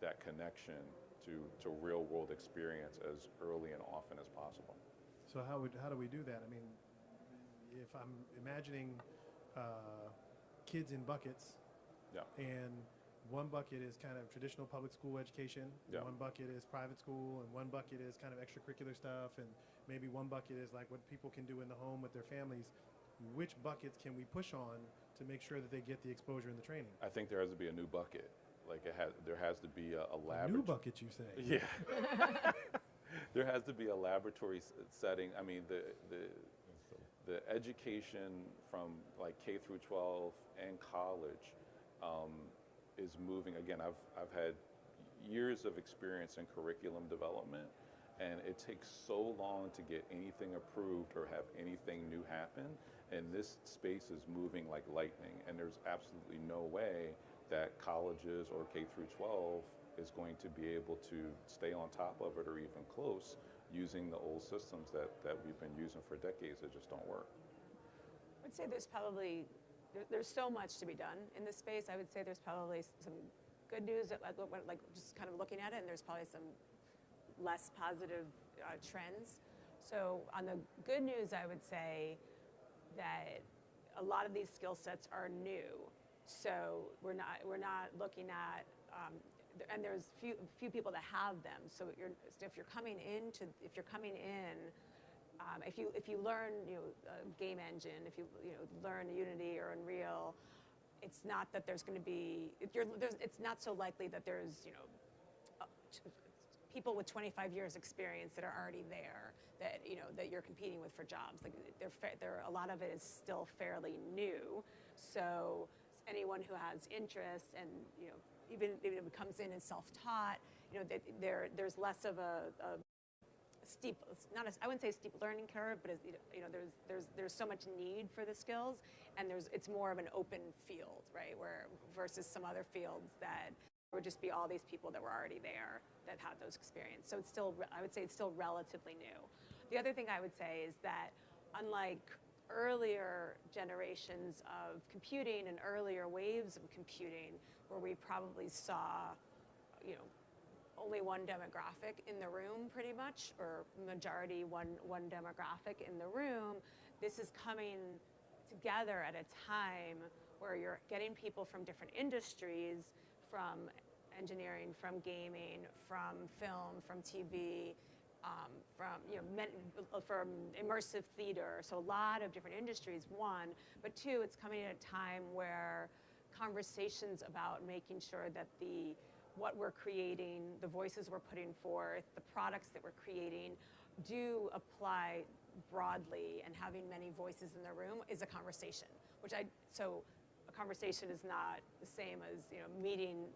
that connection to real world experience as early and often as possible. So how do we do that? I mean, if I'm imagining kids in buckets, Yeah. and one bucket is kind of traditional public school education, Yeah. one bucket is private school, and one bucket is kind of extracurricular stuff, and maybe one bucket is like what people can do in the home with their families. Which buckets can we push on to make sure that they get the exposure and the training? I think there has to be a new bucket. Like, there has to be a laboratory. A new bucket, you say? Yeah. There has to be a laboratory setting. I mean, the education from like K through 12 and college is moving. Again, I've had years of experience in curriculum development, and it takes so long to get anything approved or have anything new happen. And this space is moving like lightning, and there's absolutely no way that colleges or K through 12 is going to be able to stay on top of it or even close using the old systems that we've been using for decades that just don't work. I would say there's so much to be done in this space. I would say there's probably some good news, like just kind of looking at it, and there's probably some less positive trends. So on the good news, I would say that a lot of these skill sets are new. So we're not looking at, and there's few people that have them. So if you're coming in, if you learn game engine, if you learn Unity or Unreal, it's not that there's going to be it's not so likely that there's people with 25 years experience that are already there that you're competing with for jobs. Like a lot of it is still fairly new. So anyone who has interest and even if it comes in and self-taught, there's less of a steep, I wouldn't say steep learning curve, but there's so much need for the skills, and it's more of an open field, right? Where versus some other fields that would just be all these people that were already there that had those experience. So I would say it's still relatively new. The other thing I would say is that unlike earlier generations of computing and earlier waves of computing, where we probably saw, only one demographic in the room pretty much, or majority one demographic in the room, this is coming together at a time where you're getting people from different industries, from engineering, from gaming, from film, from TV, from immersive theater. So a lot of different industries, one, but two, it's coming at a time where conversations about making sure that what we're creating, the voices we're putting forth, the products that we're creating do apply broadly, and having many voices in the room is a conversation, so a conversation is not the same as making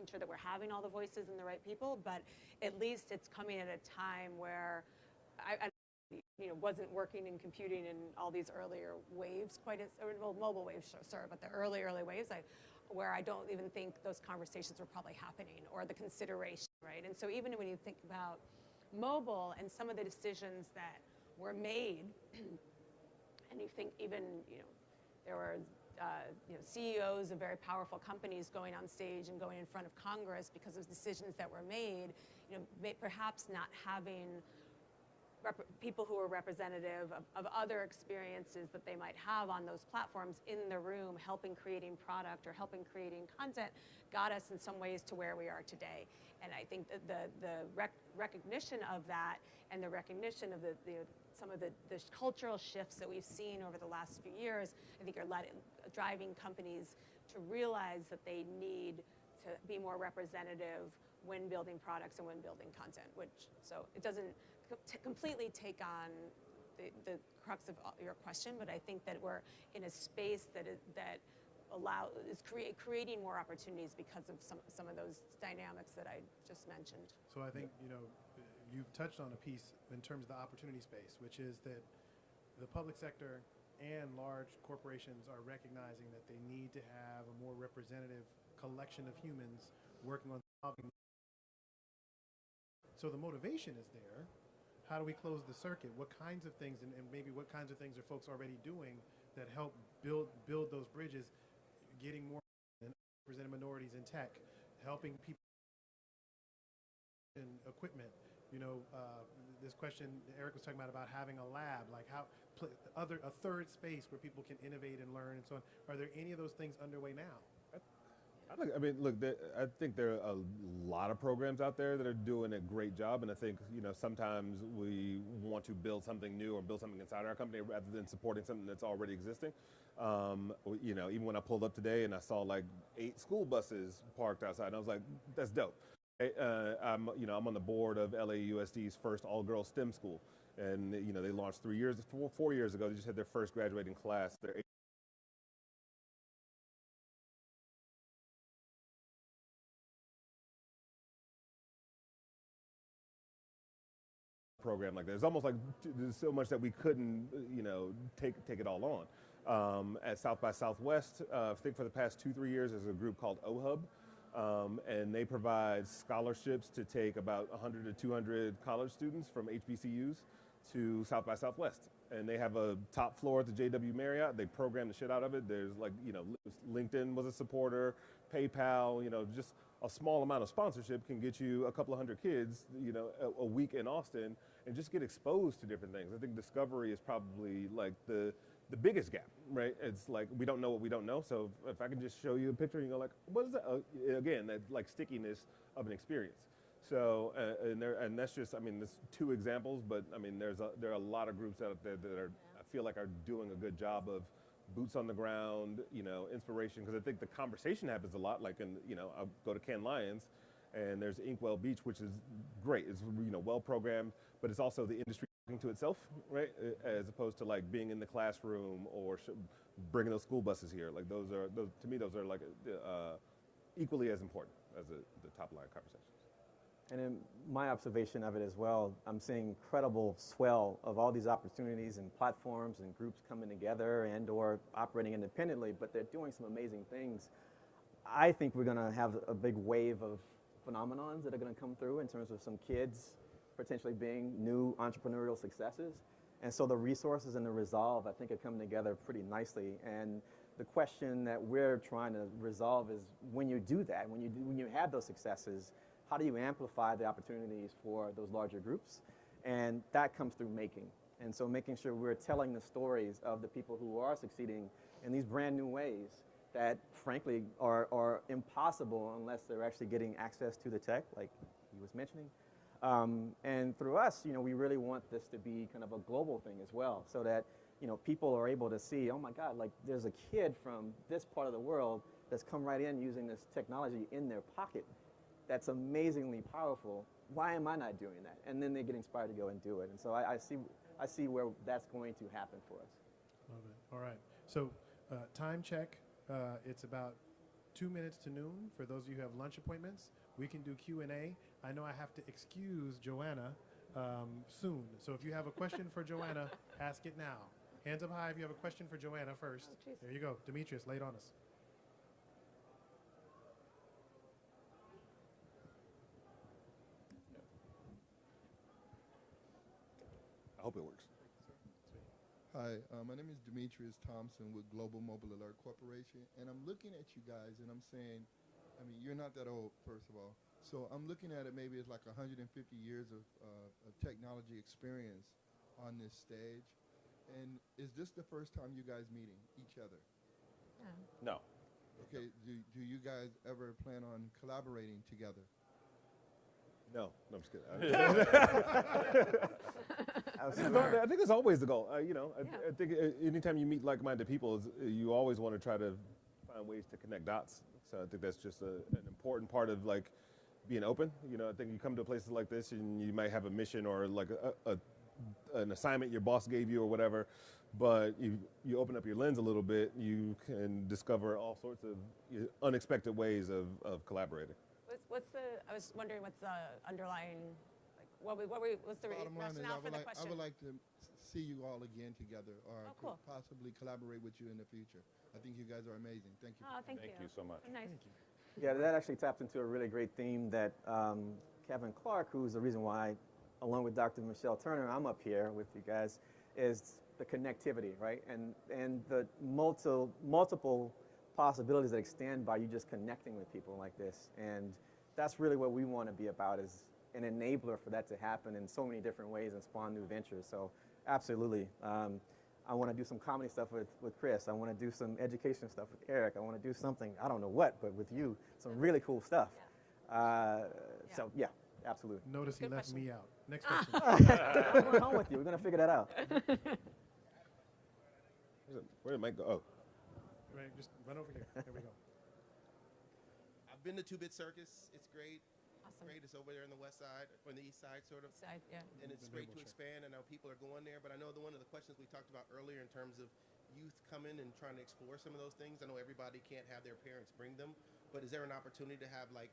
sure that we're having all the voices and the right people, but at least it's coming at a time where I wasn't working in computing in all these earlier waves mobile waves, sure, but the early waves, where I don't even think those conversations were probably happening, or the consideration, right? And so even when you think about mobile and some of the decisions that were made, and you think even, there were CEOs of very powerful companies going on stage and going in front of Congress because of decisions that were made, perhaps not having people who are representative of other experiences that they might have on those platforms in the room, helping creating product or helping creating content, got us in some ways to where we are today. And I think that the recognition of that, and the recognition of some of the cultural shifts that we've seen over the last few years, I think are driving companies to realize that they need to be more representative when building products and when building content. So it doesn't completely take on the crux of your question, but I think that we're in a space that is creating more opportunities because of some of those dynamics that I just mentioned. So I think you've touched on a piece in terms of the opportunity space, which is that the public sector and large corporations are recognizing that they need to have a more representative collection of humans working on solving. So the motivation is there. How do we close the circuit? What kinds of things, and maybe what kinds of things are folks already doing that help build those bridges, getting more represented minorities in tech, helping people in equipment? This question Eric was talking about having a lab, like a third space where people can innovate and learn and so on. Are there any of those things underway now? I think there are a lot of programs out there that are doing a great job, and I think sometimes we want to build something new or build something inside our company rather than supporting something that's already existing. Even when I pulled up today and I saw like 8 school buses parked outside, and I was like, that's dope. I'm on the board of LAUSD's first all-girls STEM school, and they launched 4 years ago. They just had their first graduating class. Their program like that. It's almost like there's so much that we couldn't, take it all on. At South by Southwest, I think for the past 2-3 years, there's a group called OHUB, and they provide scholarships to take about 100 to 200 college students from HBCUs to South by Southwest. And they have a top floor at the JW Marriott. They program the shit out of it. There's LinkedIn was a supporter, PayPal, just a small amount of sponsorship can get you a couple of hundred kids, a week in Austin and just get exposed to different things. I think discovery is probably like the biggest gap, right? It's like we don't know what we don't know. So if I can just show you a picture and you go like, what is that? Again, that like stickiness of an experience. So and that's just, there's 2 examples, but there are a lot of groups out there that I feel like are doing a good job of boots on the ground, inspiration. Because I think the conversation happens a lot. Like I'll go to Cannes Lions, and there's Inkwell Beach, which is great. It's well programmed, but it's also the industry talking to itself, right? As opposed to like being in the classroom or bringing those school buses here. Like those to me those are like equally as important as the top line conversation. And in my observation of it as well, I'm seeing incredible swell of all these opportunities and platforms and groups coming together and or operating independently, but they're doing some amazing things. I think we're going to have a big wave of phenomenons that are going to come through in terms of some kids potentially being new entrepreneurial successes. And so the resources and the resolve, I think, are coming together pretty nicely. And the question that we're trying to resolve is when you do that, when you have those successes, how do you amplify the opportunities for those larger groups? And that comes through making. And so making sure we're telling the stories of the people who are succeeding in these brand new ways that frankly are impossible unless they're actually getting access to the tech, like he was mentioning. And through us, we really want this to be kind of a global thing as well, so that people are able to see, oh my God, like there's a kid from this part of the world that's come right in using this technology in their pocket. That's amazingly powerful. Why am I not doing that? And then they get inspired to go and do it. And so I see where that's going to happen for us. Love it. All right. So time check. It's about 2 minutes to noon. For those of you who have lunch appointments, we can do Q&A. I know I have to excuse Joanna soon. So if you have a question for Joanna, ask it now. Hands up high if you have a question for Joanna first. Oh, there you go. Demetrius, lay it on us. I hope it works. Hi, my name is Demetrius Thompson with Global Mobile Alert Corporation, and I'm looking at you guys and I'm saying, you're not that old, first of all. So I'm looking at it maybe as like 150 years of technology experience on this stage. And is this the first time you guys meeting each other? No. Okay, do you guys ever plan on collaborating together? No, I'm just kidding. I think it's always the goal. I think anytime you meet like-minded people, you always want to try to find ways to connect dots. So I think that's just an important part of like being open. I think you come to places like this and you might have a mission or like an assignment your boss gave you or whatever, but you open up your lens a little bit, you can discover all sorts of unexpected ways of collaborating. I was wondering what's the underlying, what's the rationale for the question? I would like to see you all again together, or cool. possibly collaborate with you in the future. I think you guys are amazing. Thank you. Oh, thank you. Thank you so much. So nice. Yeah, that actually taps into a really great theme that Kevin Clark, who's the reason why, along with Dr. Michelle Turner, I'm up here with you guys, is the connectivity, right? And the multiple possibilities that extend by you just connecting with people like this. And that's really what we want to be about, is an enabler for that to happen in so many different ways and spawn new ventures. So absolutely. I want to do some comedy stuff with Chris. I want to do some education stuff with Eric. I want to do something, I don't know what, but with you, some really cool stuff. So yeah, absolutely. Notice he Good left question. me out. Next question. What's going on with you? We're going to figure that out. Where did Mike go? Oh. Right, just run over here. There we go. I've been to 2-Bit Circus. It's great. Awesome. Great. It's over there on the west side, on the east side, sort of. Yeah. And it's great to expand. I know people are going there, but I know one of the questions we talked about earlier in terms of youth coming and trying to explore some of those things? I know everybody can't have their parents bring them, but is there an opportunity to have like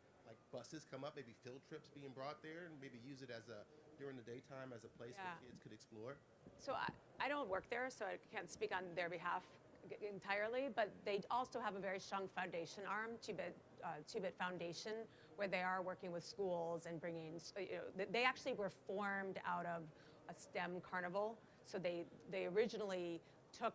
buses come up, maybe field trips being brought there, and maybe use it as a during the daytime as a place where Yeah. kids could explore? So I don't work there, so I can't speak on their behalf entirely, but they also have a very strong foundation arm, Two-Bit Foundation, where they are working with schools and bringing, they actually were formed out of a STEM carnival. So they originally took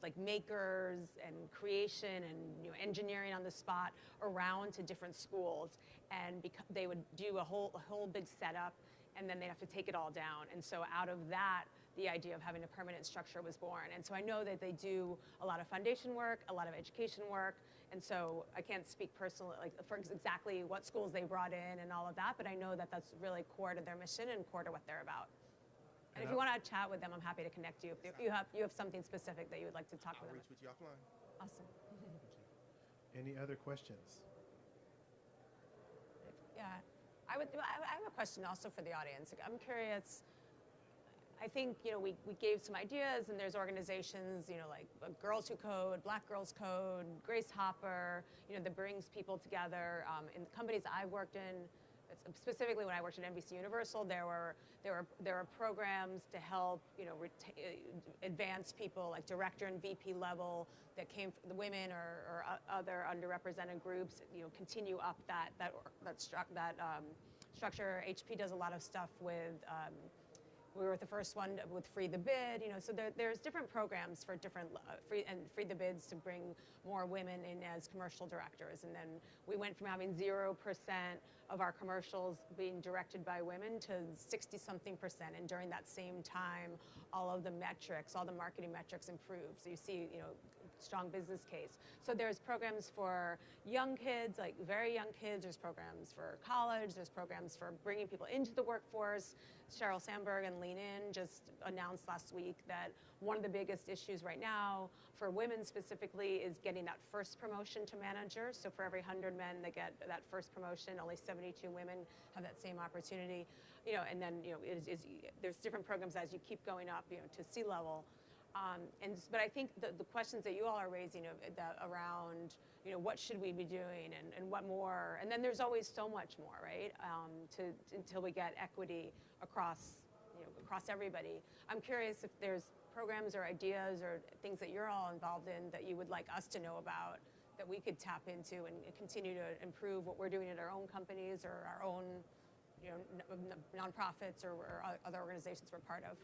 like makers and creation and engineering on the spot around to different schools, and they would do a whole big setup, and then they'd have to take it all down. And so out of that, the idea of having a permanent structure was born. And so I know that they do a lot of foundation work, a lot of education work, and so I can't speak personally, like for exactly what schools they brought in and all of that, but I know that that's really core to their mission and core to what they're about. And if you want to chat with them, I'm happy to connect you. If you have something specific that you would like to talk I'll with them. reach with you offline. Awesome. Any other questions? Yeah, I have a question also for the audience. I'm curious. I think we gave some ideas, and there's organizations like Girls Who Code, Black Girls Code, Grace Hopper, that brings people together. In the companies I've worked in, specifically when I worked at NBC Universal, there were programs to help advance people like director and VP level that came from the women or other underrepresented groups. Continue up that structure. HP does a lot of stuff with. We were the first one with Free the Bid, so there's different programs for different Free the Bids to bring more women in as commercial directors. And then we went from having 0% of our commercials being directed by women to 60-something%. And during that same time, all of the metrics, all the marketing metrics improved. So you see, strong business case. So there's programs for young kids, like very young kids. There's programs for college. There's programs for bringing people into the workforce. Sheryl Sandberg and Lean In just announced last week that one of the biggest issues right now for women specifically is getting that first promotion to manager. So for every 100 men that get that first promotion, only 72 women have that same opportunity. And then there's different programs as you keep going up, to C-level. But I think the questions that you all are raising around, what should we be doing and what more? And then there's always so much more, right? Until we get equity across everybody. I'm curious if there's programs or ideas or things that you're all involved in that you would like us to know about that we could tap into and continue to improve what we're doing at our own companies or our own, nonprofits or other organizations we're part of.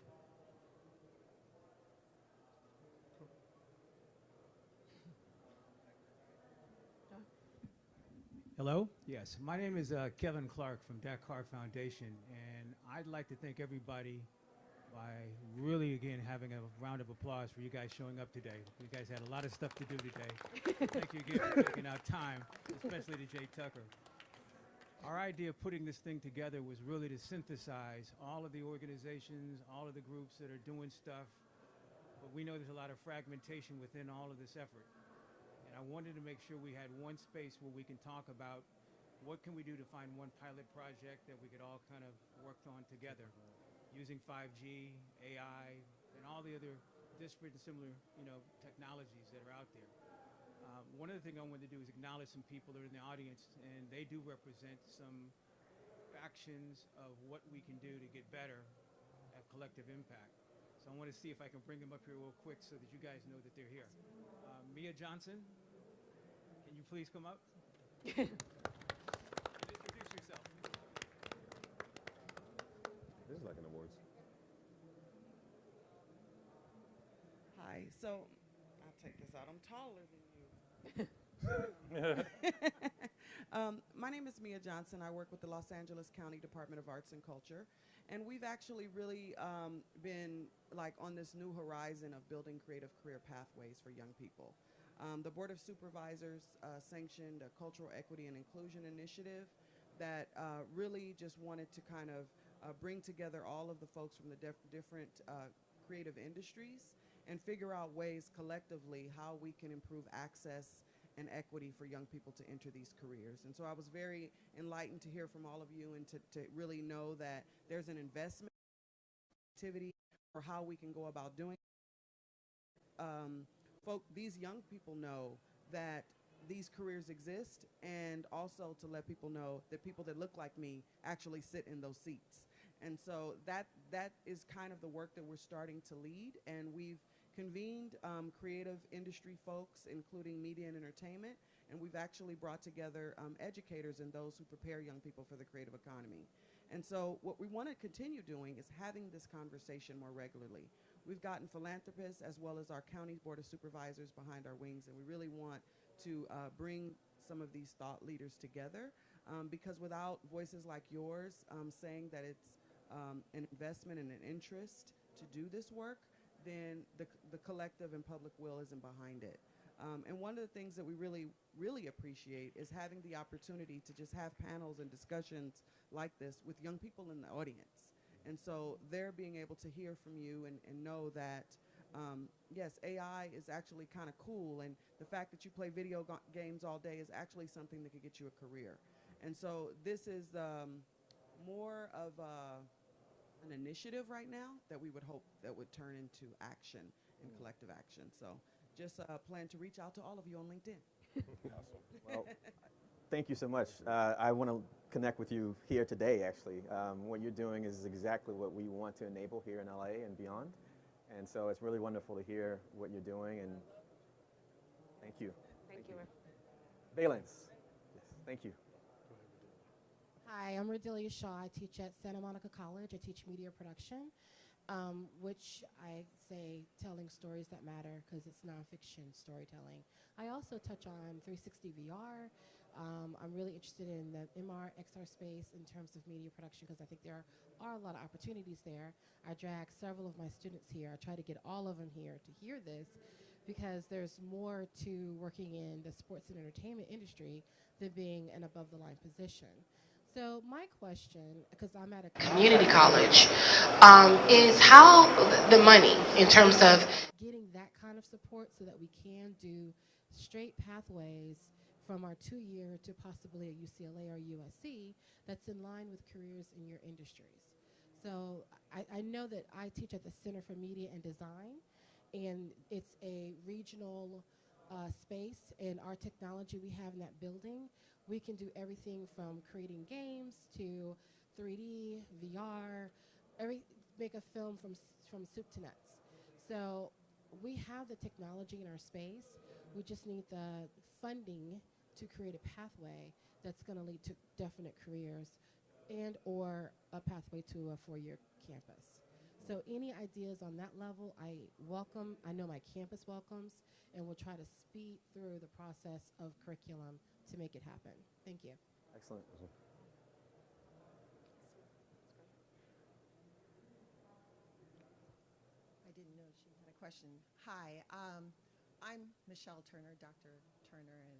Hello? Yes, my name is Kevin Clark from Dakar Foundation, and I'd like to thank everybody by really, again, having a round of applause for you guys showing up today. You guys had a lot of stuff to do today. Thank you again for taking out time, especially to Jay Tucker. Our idea of putting this thing together was really to synthesize all of the organizations, all of the groups that are doing stuff, but we know there's a lot of fragmentation within all of this effort. I wanted to make sure we had one space where we can talk about what can we do to find one pilot project that we could all kind of work on together using 5G, AI, and all the other disparate and similar, technologies that are out there. One of the things I wanted to do is acknowledge some people that are in the audience, and they do represent some factions of what we can do to get better at collective impact. So I want to see if I can bring them up here real quick so that you guys know that they're here. Mia Johnson, can you please come up? Introduce yourself. This is like an awards. Hi, so I'll take this out. I'm taller than you. My name is Mia Johnson. I work with the Los Angeles County Department of Arts and Culture. And we've actually really been like on this new horizon of building creative career pathways for young people. The Board of Supervisors sanctioned a cultural equity and inclusion initiative that really just wanted to kind of bring together all of the folks from the different creative industries and figure out ways collectively how we can improve access and equity for young people to enter these careers. And so I was very enlightened to hear from all of you and to really know that there's an investment activity for how we can go about doing it. these young people know that these careers exist, and also to let people know that people that look like me actually sit in those seats. And so that is kind of the work that we're starting to lead, and we've convened creative industry folks, including media and entertainment, and we've actually brought together educators and those who prepare young people for the creative economy. And so what we want to continue doing is having this conversation more regularly. We've gotten philanthropists as well as our county board of supervisors behind our wings, and we really want to bring some of these thought leaders together, because without voices like yours saying that it's an investment and an interest to do this work, then the collective and public will isn't behind it. And one of the things that we really, really appreciate is having the opportunity to just have panels and discussions like this with young people in the audience. And so they're being able to hear from you and know that, yes, AI is actually kind of cool, and the fact that you play video games all day is actually something that could get you a career. And so this is more of an initiative right now that we would hope that would turn into action and collective action. So just plan to reach out to all of you on LinkedIn. Well, thank you so much. I want to connect with you here today, actually. What you're doing is exactly what we want to enable here in LA and beyond. And so it's really wonderful to hear what you're doing, and thank you. Thank you. Valence. Yes, thank you. Hi, I'm Rodelia Shaw. I teach at Santa Monica College. I teach media production, which I say telling stories that matter because it's nonfiction storytelling. I also touch on 360 VR. I'm really interested in the MR, XR space in terms of media production because I think there are a lot of opportunities there. I drag several of my students here. I try to get all of them here to hear this because there's more to working in the sports and entertainment industry than being an above-the-line position. So my question, because I'm at a community college, is how the money in terms of getting that kind of support so that we can do straight pathways from our 2-year to possibly a UCLA or USC that's in line with careers in your industries. So I know that I teach at the Center for Media and Design, and it's a regional space, and our technology we have in that building, we can do everything from creating games to 3D, VR, make a film from soup to nuts. So we have the technology in our space. We just need the funding to create a pathway that's going to lead to definite careers and or a pathway to a 4-year campus. So any ideas on that level, I welcome. I know my campus welcomes, and we'll try to speed through the process of curriculum to make it happen. Thank you. Excellent. I didn't know she had a question. Hi, I'm Michelle Turner, Dr. Turner,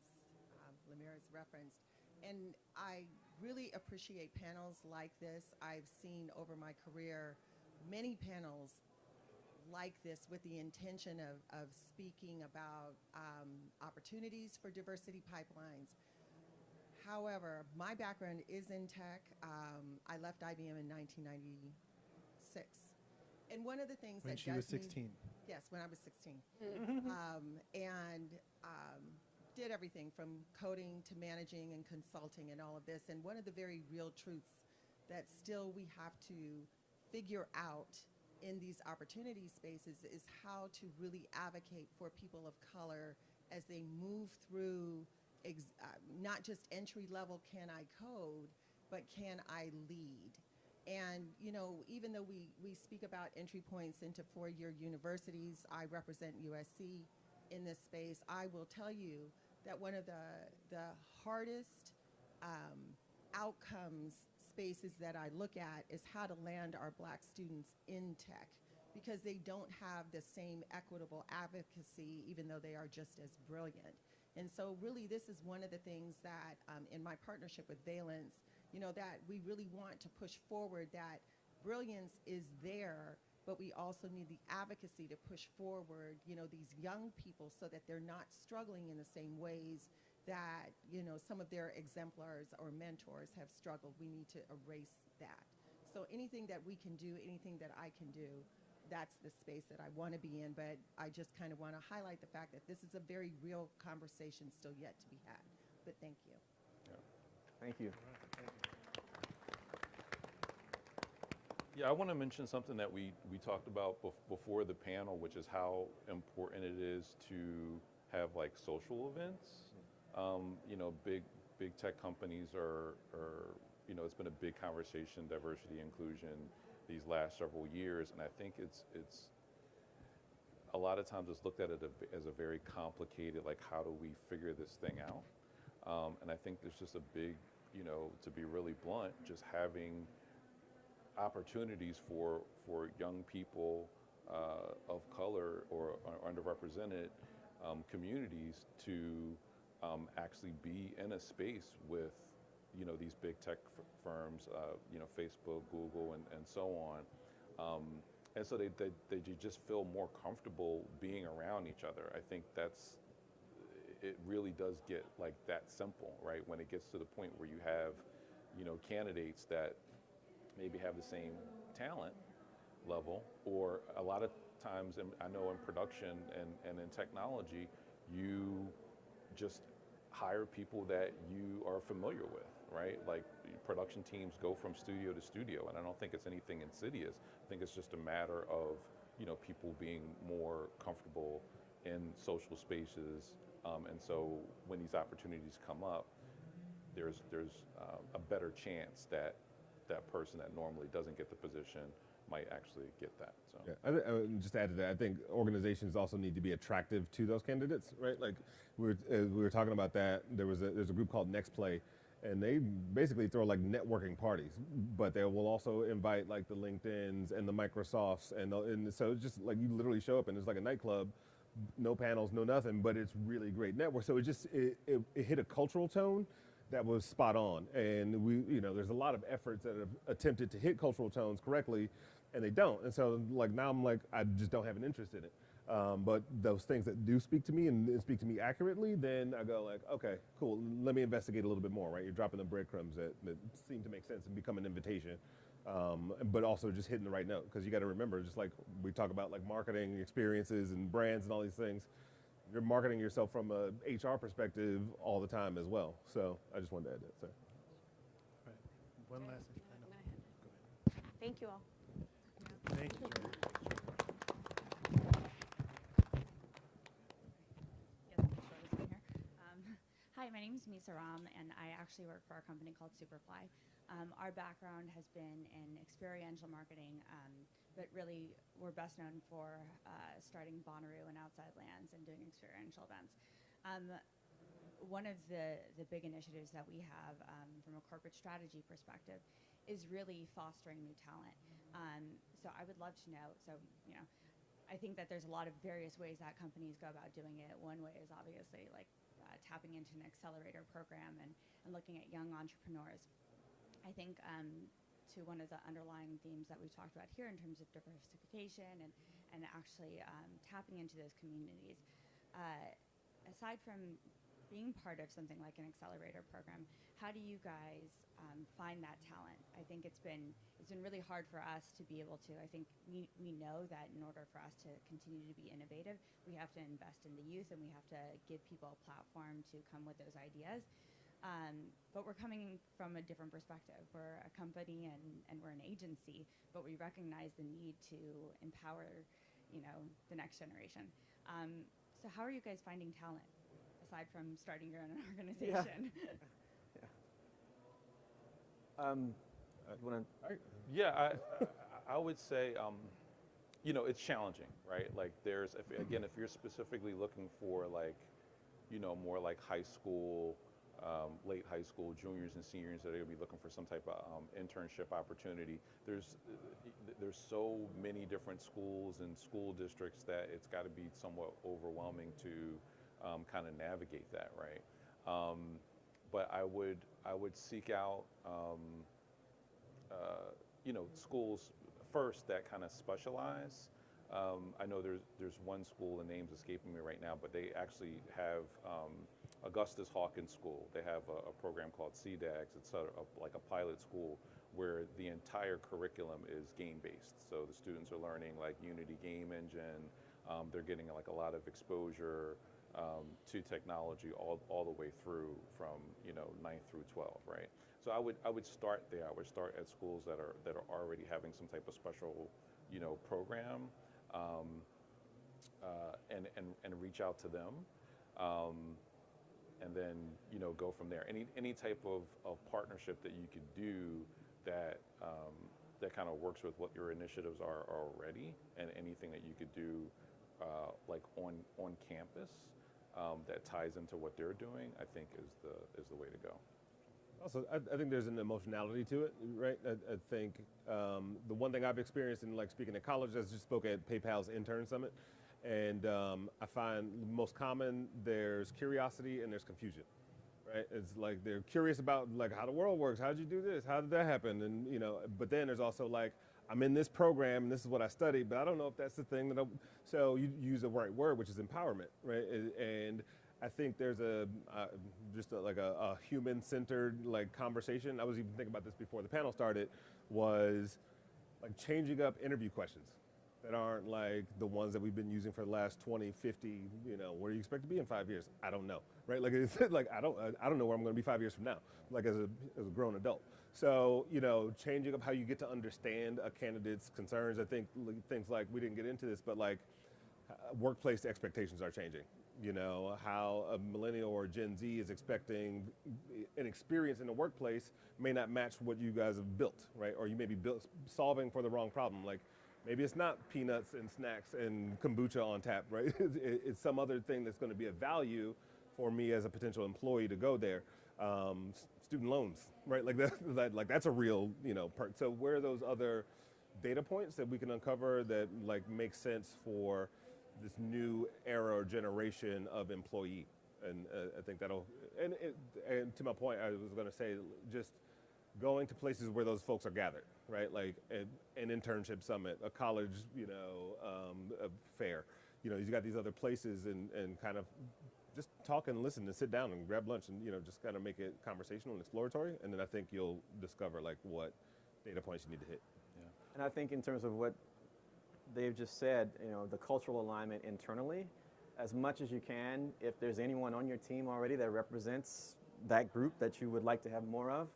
as Lemira's referenced. And I really appreciate panels like this. I've seen over my career many panels like this with the intention of speaking about opportunities for diversity pipelines. However, my background is in tech. I left IBM in 1996. And one of the things When that she was 16. Yes, when I was 16. Did everything from coding to managing and consulting and all of this. And one of the very real truths that still we have to figure out in these opportunity spaces is how to really advocate for people of color as they move through not just entry level can I code, but can I lead? And you know, even though we speak about entry points into 4-year universities, I represent USC in this space. I will tell you that one of the hardest outcomes spaces that I look at is how to land our Black students in tech, because they don't have the same equitable advocacy, even though they are just as brilliant. And so really this is one of the things that in my partnership with Valence, you know, that we really want to push forward, that brilliance is there, but we also need the advocacy to push forward, you know, these young people so that they're not struggling in the same ways that, you know, some of their exemplars or mentors have struggled. We need to erase that. So anything that we can do, anything that I can do that's the space that I want to be in, but I just kind of want to highlight the fact that this is a very real conversation still yet to be had. But thank you. Thank you. Yeah, I want to mention something that we talked about before the panel, which is how important it is to have like social events. You know, big tech companies are, you know, it's been a big conversation, diversity, inclusion, these last several years, and I think it's a lot of times it's looked at it as a very complicated, like, how do we figure this thing out? And I think there's just a big, you know, to be really blunt, just having opportunities for young people of color or underrepresented communities to actually be in a space with, you know, these big tech firms, you know, Facebook, Google, and so on. And so they just feel more comfortable being around each other. I think it really does get like that simple, right? When it gets to the point where you have, you know, candidates that maybe have the same talent level, or a lot of times, I know in production and in technology, you just hire people that you are familiar with, right? Like production teams go from studio to studio, and I don't think it's anything insidious. I think it's just a matter of, you know, people being more comfortable in social spaces, and so when these opportunities come up, there's a better chance that that person that normally doesn't get the position might actually get that. So Yeah, I would just add to that, I think organizations also need to be attractive to those candidates, right? Like we were talking about that. There's a group called Next Play, and they basically throw like networking parties, but they will also invite like the LinkedIns and the Microsofts, and so it's just like you literally show up and it's like a nightclub, no panels, no nothing, but it's really great network. So it hit a cultural tone that was spot on, and there's a lot of efforts that have attempted to hit cultural tones correctly, and they don't. And so like now I'm like, I just don't have an interest in it. But those things that do speak to me and speak to me accurately, then I go like, okay, cool, let me investigate a little bit more, right? You're dropping the breadcrumbs that seem to make sense and become an invitation, but also just hitting the right note, because you got to remember, just like we talk about like marketing experiences and brands and all these things, you're marketing yourself from a HR perspective all the time as well. So I just wanted to add that. So. Right. One last thing. I'm gonna hit. Thank you all. Thank you, Jordan. Hi, my name is Misa Ram, and I actually work for a company called Superfly. Our background has been in experiential marketing, but really we're best known for starting Bonnaroo and Outside Lands and doing experiential events. One of the big initiatives that we have from a corporate strategy perspective is really fostering new talent. So I would love to know, I think that there's a lot of various ways that companies go about doing it. One way is obviously like tapping into an accelerator program and looking at young entrepreneurs. I think to one of the underlying themes that we've talked about here in terms of diversification and actually tapping into those communities. Aside from being part of something like an accelerator program, how do you guys find that talent? I think it's been really hard for us to be able to. I think we know that in order for us to continue to be innovative, we have to invest in the youth and we have to give people a platform to come with those ideas. But we're coming from a different perspective. We're a company and we're an agency, but we recognize the need to empower, the next generation. So how are you guys finding talent aside from starting your own organization? Yeah, I would say, it's challenging, right? Like if you're specifically looking for like, more like high school, late high school, juniors and seniors that are going to be looking for some type of internship opportunity, there's so many different schools and school districts that it's got to be somewhat overwhelming to kind of navigate that, right? But I would seek out, schools first that kind of specialize. I know there's one school, the name's escaping me right now, but they actually have Augustus Hawkins School. They have a program called CDAGS. It's like a pilot school where the entire curriculum is game-based. So the students are learning like Unity game engine. They're getting like a lot of exposure to technology all the way through from 9th through 12, right? So I would start there. I would start at schools that are already having some type of special program, and reach out to them. And then go from there. Any type of partnership that you could do that that kind of works with what your initiatives are already, and anything that you could do like on campus that ties into what they're doing, I think is the way to go. Also, I think there's an emotionality to it, right? I think the one thing I've experienced in like speaking at college, I just spoke at PayPal's Intern Summit, and I find most common there's curiosity and there's confusion, right? It's like they're curious about like how the world works, how did you do this, how did that happen, and but then there's also like, I'm in this program and this is what I studied, but I don't know if that's the thing that so you use the right word, which is empowerment, right? And I think there's just a human-centered like conversation. I was even thinking about this before the panel started, was like changing up interview questions that aren't like the ones that we've been using for the last 20, 50, where do you expect to be in 5 years? I don't know, right? Like it's like I don't know where I'm going to be 5 years from now, like as a grown adult. So, changing up how you get to understand a candidate's concerns. I think things like, we didn't get into this, but like workplace expectations are changing. How a millennial or Gen Z is expecting an experience in the workplace may not match what you guys have built, right? Or you may be solving for the wrong problem. Like maybe it's not peanuts and snacks and kombucha on tap, right? It's some other thing that's going to be of value for me as a potential employee to go there. Student loans, right? Like that's a real, perk. So where are those other data points that we can uncover that like make sense for this new era or generation of employee? And I think that'll, and to my point, I was going to say, just going to places where those folks are gathered, right? Like an internship summit, a college, a fair. You've got these other places and kind of just talk and listen and sit down and grab lunch and, just kind of make it conversational and exploratory. And then I think you'll discover like what data points you need to hit. Yeah. And I think in terms of what they've just said, the cultural alignment internally, as much as you can, if there's anyone on your team already that represents that group that you would like to have more of,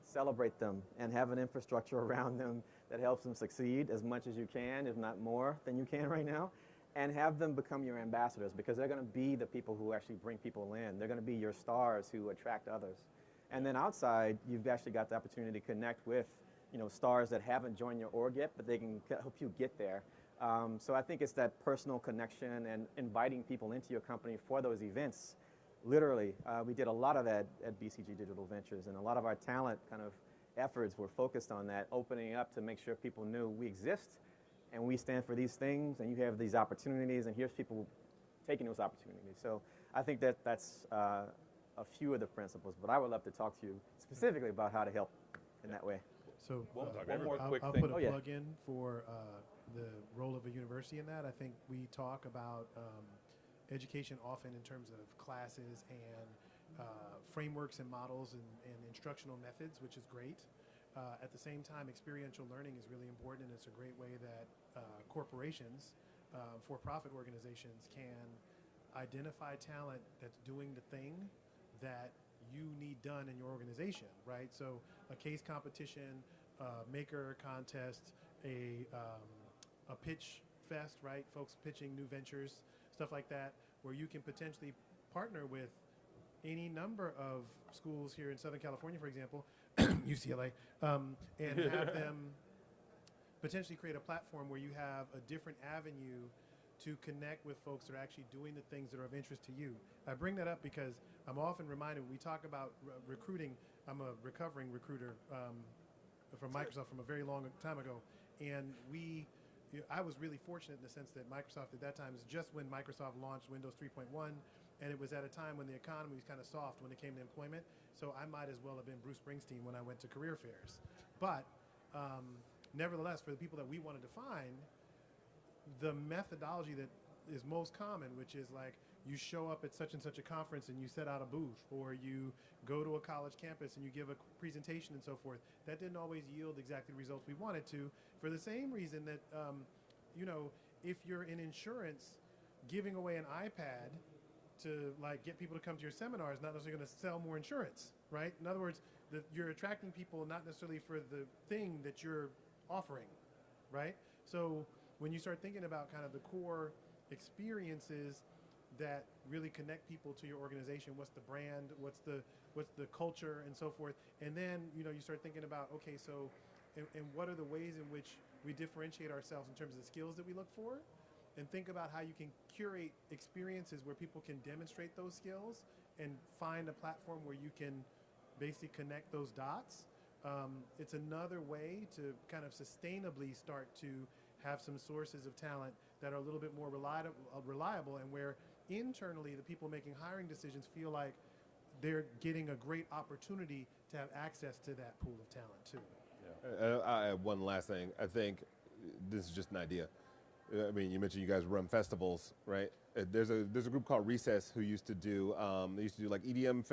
celebrate them and have an infrastructure around them that helps them succeed as much as you can, if not more than you can right now, and have them become your ambassadors, because they're going to be the people who actually bring people in. They're going to be your stars who attract others. And then outside, you've actually got the opportunity to connect with, stars that haven't joined your org yet, but they can help you get there. So I think it's that personal connection and inviting people into your company for those events. Literally, we did a lot of that at BCG Digital Ventures, and a lot of our talent kind of efforts were focused on that, opening up to make sure people knew we exist and we stand for these things, and you have these opportunities, and here's people taking those opportunities. So I think that's a few of the principles, but I would love to talk to you specifically about how to help in that way. So one more quick I'll thing. put a plug in for the role of a university in that. I think we talk about education often in terms of classes and frameworks and models and instructional methods, which is great. At the same time, experiential learning is really important, and it's a great way that corporations, for-profit organizations can identify talent that's doing the thing that you need done in your organization, right? So a case competition, maker contest, a pitch fest, right? Folks pitching new ventures, stuff like that, where you can potentially partner with any number of schools here in Southern California, for example, UCLA, and have them potentially create a platform where you have a different avenue to connect with folks that are actually doing the things that are of interest to you. I bring that up because I'm often reminded when we talk about recruiting. I'm a recovering recruiter from Microsoft from a very long time ago, and I was really fortunate in the sense that Microsoft at that time was just when Microsoft launched Windows 3.1, and it was at a time when the economy was kind of soft when it came to employment. So I might as well have been Bruce Springsteen when I went to career fairs. But nevertheless, for the people that we wanted to find, the methodology that is most common, which is like you show up at such and such a conference and you set out a booth, or you go to a college campus and you give a presentation and so forth. That didn't always yield exactly the results we wanted to, for the same reason that, you know, if you're in insurance, giving away an iPad to like get people to come to your seminar is not necessarily going to sell more insurance, right? In other words, you're attracting people not necessarily for the thing that you're offering, right? So when you start thinking about kind of the core experiences that really connect people to your organization, what's the brand, what's the culture, and so forth, and then you start thinking about, okay, so and what are the ways in which we differentiate ourselves in terms of the skills that we look for, and think about how you can curate experiences where people can demonstrate those skills and find a platform where you can basically connect those dots. It's another way to kind of sustainably start to have some sources of talent that are a little bit more reliable, and where internally the people making hiring decisions feel like they're getting a great opportunity to have access to that pool of talent too. Yeah. I have one last thing. I think this is just an idea. I mean, you mentioned you guys run festivals, right? There's a group called Recess who used to do like EDM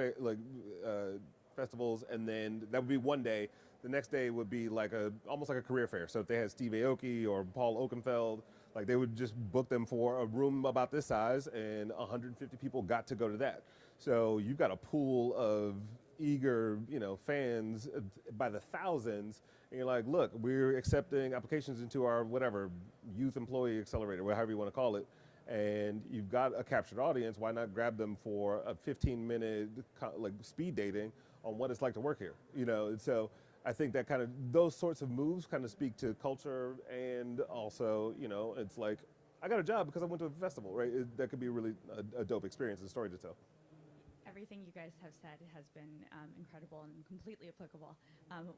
festivals, and then that would be one day. The next day would be like almost like a career fair. So if they had Steve Aoki or Paul Oakenfold, like they would just book them for a room about this size, and 150 people got to go to that. So you've got a pool of eager, fans by the thousands, and you're like, look, we're accepting applications into our whatever youth employee accelerator, whatever you want to call it, and you've got a captured audience. Why not grab them for a 15-minute like speed dating on what it's like to work here? And so I think that kind of those sorts of moves kind of speak to culture, and also, it's like I got a job because I went to a festival, right? That could be really a dope experience and story to tell. Everything you guys have said has been incredible and completely applicable.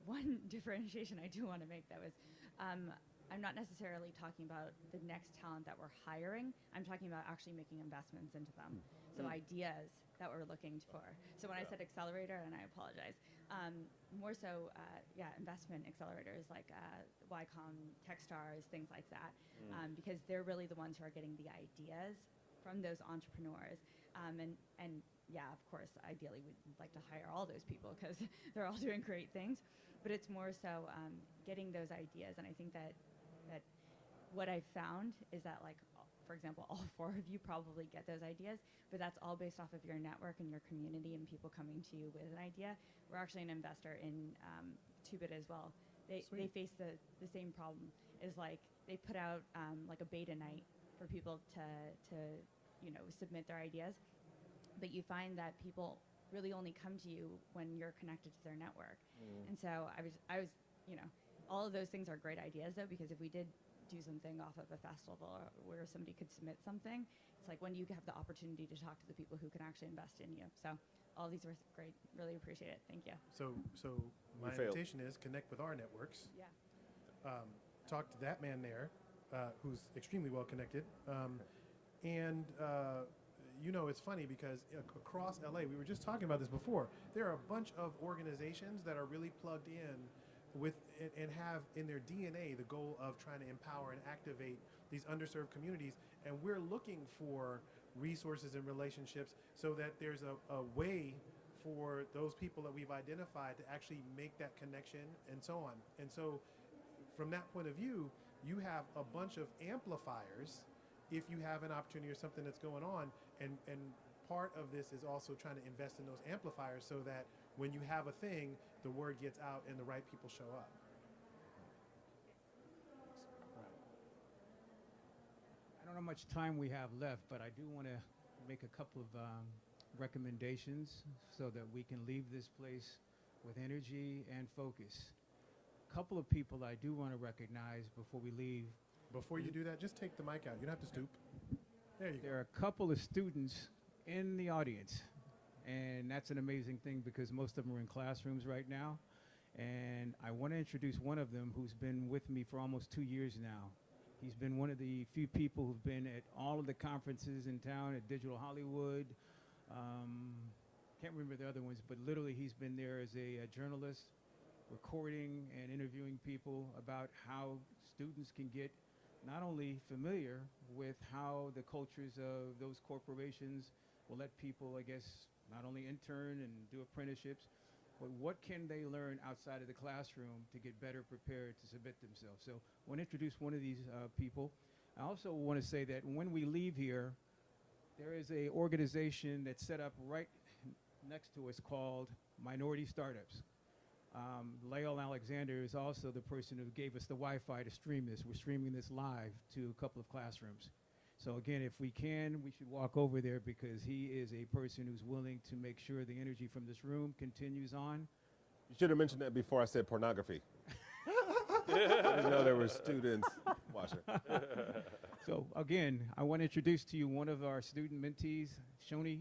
One differentiation I do want to make, though, is I'm not necessarily talking about the next talent that we're hiring. I'm talking about actually making investments into them. So ideas that we're looking for. So when I said accelerator, and I apologize, more so, investment accelerators like YCOM, Techstars, things like that, because they're really the ones who are getting the ideas from those entrepreneurs. And yeah, of course, ideally we'd like to hire all those people because they're all doing great things. But it's more so getting those ideas. And I think that what I've found is that, like, for example, all four of you probably get those ideas, but that's all based off of your network and your community and people coming to you with an idea. We're actually an investor in 2Bit as well. They face the same problem. Is like they put out like a beta night for people to submit their ideas, but you find that people really only come to you when you're connected to their network. And so I was all of those things are great ideas, though, because if we did do something off of a festival where somebody could submit something, it's like when you have the opportunity to talk to the people who can actually invest in you. So all these were great. Really appreciate it. Thank you. So my invitation is connect with our networks. Yeah. Talk to that man there, who's extremely well connected. It's funny because across LA, we were just talking about this before, there are a bunch of organizations that are really plugged in with and have in their DNA the goal of trying to empower and activate these underserved communities. And we're looking for resources and relationships so that there's a way for those people that we've identified to actually make that connection and so on. And so from that point of view, you have a bunch of amplifiers if you have an opportunity or something that's going on. And part of this is also trying to invest in those amplifiers so that when you have a thing, the word gets out and the right people show up. I don't know how much time we have left, but I do want to make a couple of recommendations so that we can leave this place with energy and focus. A couple of people I do want to recognize before we leave. Before you do that, just take the mic out. You don't have to stoop. There you go. There are a couple of students in the audience, and that's an amazing thing because most of them are in classrooms right now. And I want to introduce one of them who's been with me for almost 2 years now. He's been one of the few people who've been at all of the conferences in town, at Digital Hollywood. Can't remember the other ones, but literally he's been there as a journalist, recording and interviewing people about how students can get not only familiar with how the cultures of those corporations will let people, I guess, not only intern and do apprenticeships, but what can they learn outside of the classroom to get better prepared to submit themselves. So I want to introduce one of these people. I also want to say that when we leave here, there is a organization that's set up right next to us called Minority Startups. Lael Alexander is also the person who gave us the Wi-Fi to stream this. We're streaming this live to a couple of classrooms. So again, if we can, we should walk over there because he is a person who's willing to make sure the energy from this room continues on. You should have mentioned that before I said pornography. I didn't know there were students watching. So again, I want to introduce to you one of our student mentees, Shoni.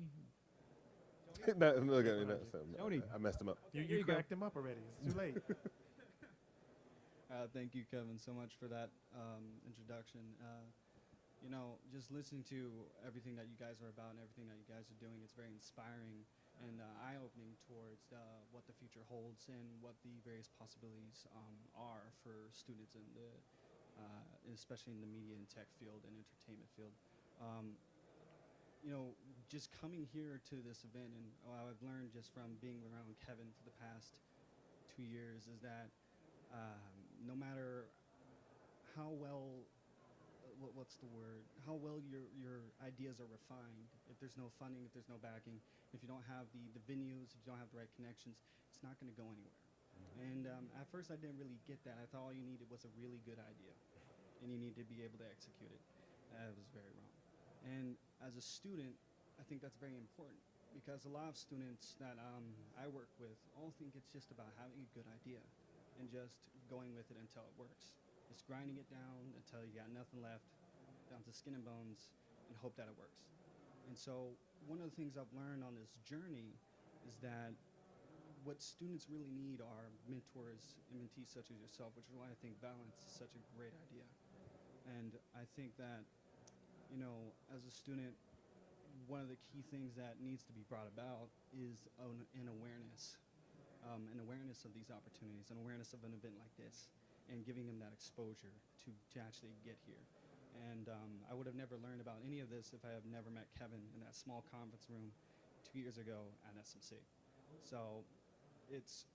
No, look at me. No, Shoni. I messed him up. You cracked him up already. It's too late. Thank you, Kevin, so much for that introduction. You know, just listening to everything that you guys are about and everything that you guys are doing, it's very inspiring and eye-opening towards what the future holds and what the various possibilities are for students in the, especially in the media and tech field and entertainment field. You know, just coming here to this event and what I've learned just from being around Kevin for the past 2 years is that no matter how well, what's the word, how well your ideas are refined, if there's no funding, if there's no backing, if you don't have the venues, if you don't have the right connections, it's not going to go anywhere. And at first I didn't really get that. I thought all you needed was a really good idea and you need to be able to execute it. That was very wrong. And as a student, I think that's very important because a lot of students that I work with all think it's just about having a good idea and just going with it until it works. Just grinding it down until you got nothing left, down to skin and bones, and hope that it works. And so one of the things I've learned on this journey is that what students really need are mentors and mentees such as yourself, which is why I think Balance is such a great idea. And I think that, you know, as a student, one of the key things that needs to be brought about is an awareness of these opportunities, an awareness of an event like this, and giving them that exposure to actually get here. And I would have never learned about any of this if I have never met Kevin in that small conference room 2 years ago at SMC. So it's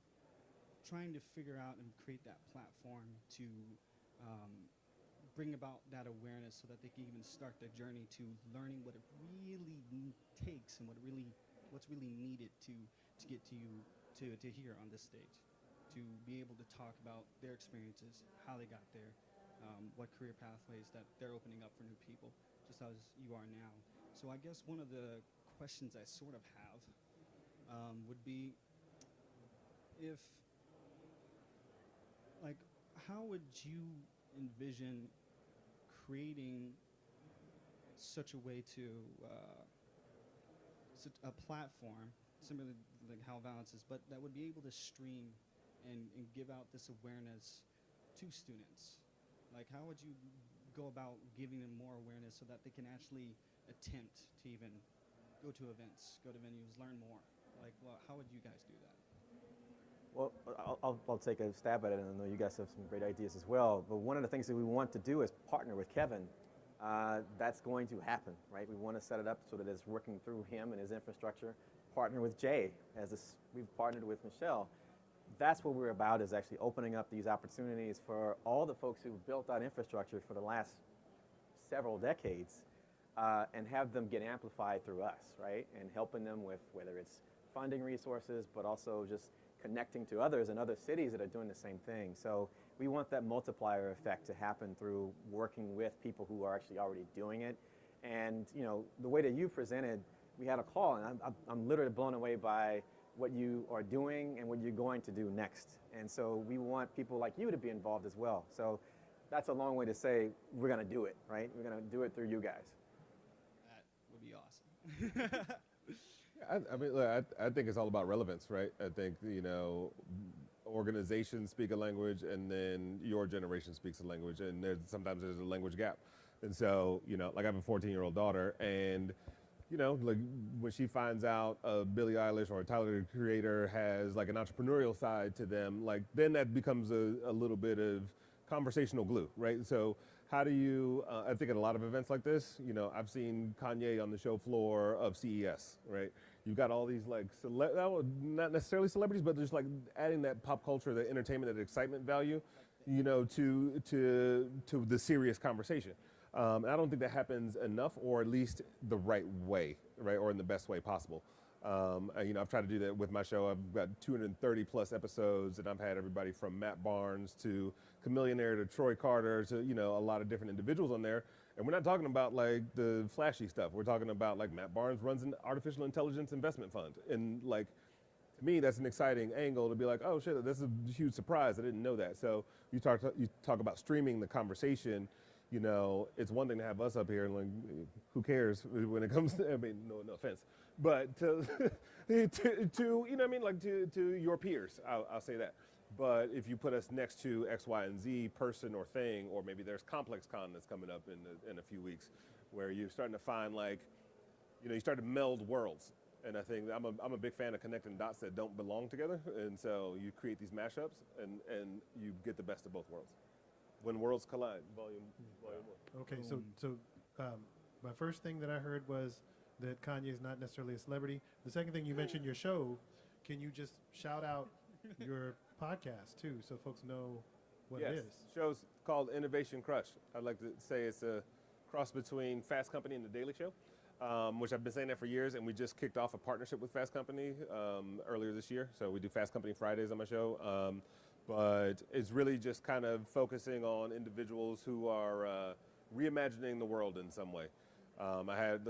trying to figure out and create that platform to bring about that awareness so that they can even start their journey to learning what it really takes and what's really needed to get to you to here on this stage, to be able to talk about their experiences, how they got there, what career pathways that they're opening up for new people, just as you are now. So I guess one of the questions I sort of have would be if, like, how would you envision creating such a way to a platform similar to like how Balance is, but that would be able to stream and give out this awareness to students? Like, how would you go about giving them more awareness so that they can actually attempt to even go to events, go to venues, learn more? Like, well, how would you guys do that? Well, I'll take a stab at it, and I know you guys have some great ideas as well. But one of the things that we want to do is partner with Kevin. That's going to happen, right? We want to set it up so that it's working through him and his infrastructure. Partner with Jay, we've partnered with Michelle. That's what we're about, is actually opening up these opportunities for all the folks who've built out infrastructure for the last several decades and have them get amplified through us, right? And helping them with whether it's funding resources, but also just connecting to others in other cities that are doing the same thing. So we want that multiplier effect to happen through working with people who are actually already doing it. And, you know, the way that you presented, we had a call, and I'm literally blown away by what you are doing and what you're going to do next. And so we want people like you to be involved as well. So that's a long way to say we're going to do it, right? We're going to do it through you guys. That would be awesome. I mean, look, I think it's all about relevance, right? I think, you know, organizations speak a language, and then your generation speaks a language, and sometimes there's a language gap. And so, you know, like I have a 14-year-old daughter, and you know, like when she finds out a Billie Eilish or a Tyler, the Creator, has like an entrepreneurial side to them, like then that becomes a little bit of conversational glue, right? So how do you, I think at a lot of events like this, you know, I've seen Kanye on the show floor of CES, right? You've got all these like, not necessarily celebrities, but just like adding that pop culture, the entertainment, that excitement value, you know, to the serious conversation. And I don't think that happens enough, or at least the right way, right, or in the best way possible. You know, I've tried to do that with my show. I've got 230 plus episodes, and I've had everybody from Matt Barnes to Chamillionaire to Troy Carter to, you know, a lot of different individuals on there. And we're not talking about like the flashy stuff. We're talking about like Matt Barnes runs an artificial intelligence investment fund. And like, to me, that's an exciting angle to be like, oh shit, this is a huge surprise. I didn't know that. So you talk about streaming the conversation. You know, it's one thing to have us up here and like, who cares when it comes to, I mean, no offense, but to you know what I mean, like to your peers, I'll say that. But if you put us next to X, Y, and Z person or thing, or maybe there's ComplexCon that's coming up in a few weeks, where you're starting to find like, you know, you start to meld worlds. And I think I'm a big fan of connecting dots that don't belong together. And so you create these mashups and you get the best of both worlds. When Worlds Collide, volume 1. Okay, so my first thing that I heard was that Kanye is not necessarily a celebrity. The second thing, you mentioned your show. Can you just shout out your podcast too, so folks know what it is? Show's called Innovation Crush. I'd like to say it's a cross between Fast Company and The Daily Show, which I've been saying that for years, and we just kicked off a partnership with Fast Company earlier this year. So we do Fast Company Fridays on my show. But it's really just kind of focusing on individuals who are reimagining the world in some way.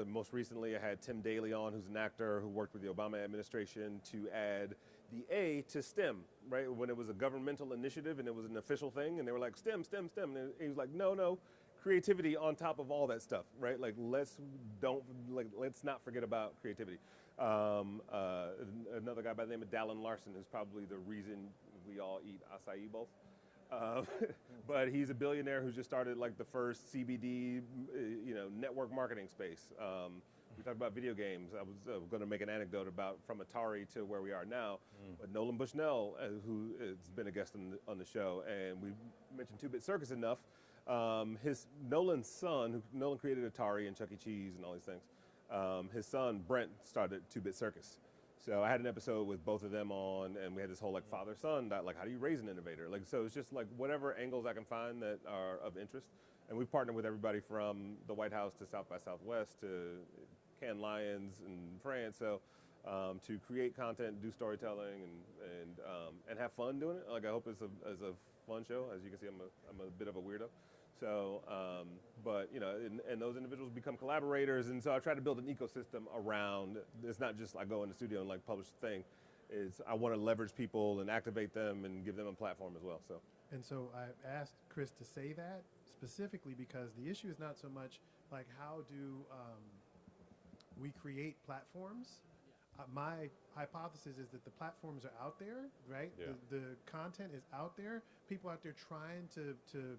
Most recently, I had Tim Daly on, who's an actor who worked with the Obama administration to add the A to STEM, right? When it was a governmental initiative and it was an official thing, and they were like, STEM, STEM, STEM. And he was like, no, creativity on top of all that stuff, right? Like, let's not forget about creativity. Another guy by the name of Dallin Larson, who's probably the reason we all eat acai bowls. But he's a billionaire who's just started like the first CBD, you know, network marketing space. We talked about video games. I was going to make an anecdote about from Atari to where we are now. But Nolan Bushnell, who has been a guest on the show, and we mentioned 2-Bit Circus enough. Nolan's son, Nolan created Atari and Chuck E. Cheese and all these things. His son, Brent, started 2-Bit Circus. So I had an episode with both of them on, and we had this whole like father-son, like how do you raise an innovator? Like, so it's just like whatever angles I can find that are of interest. And we've partnered with everybody from the White House to South by Southwest to Cannes Lions in France. So to create content, do storytelling, and have fun doing it. Like I hope it's a fun show. As you can see, I'm a bit of a weirdo. So, but you know, and those individuals become collaborators, and so I try to build an ecosystem around. It's not just I go in the studio and like publish the thing. It's I want to leverage people and activate them and give them a platform as well. So I asked Chris to say that specifically because the issue is not so much like how do we create platforms. My hypothesis is that the platforms are out there, right? Yeah. The content is out there. People out there trying to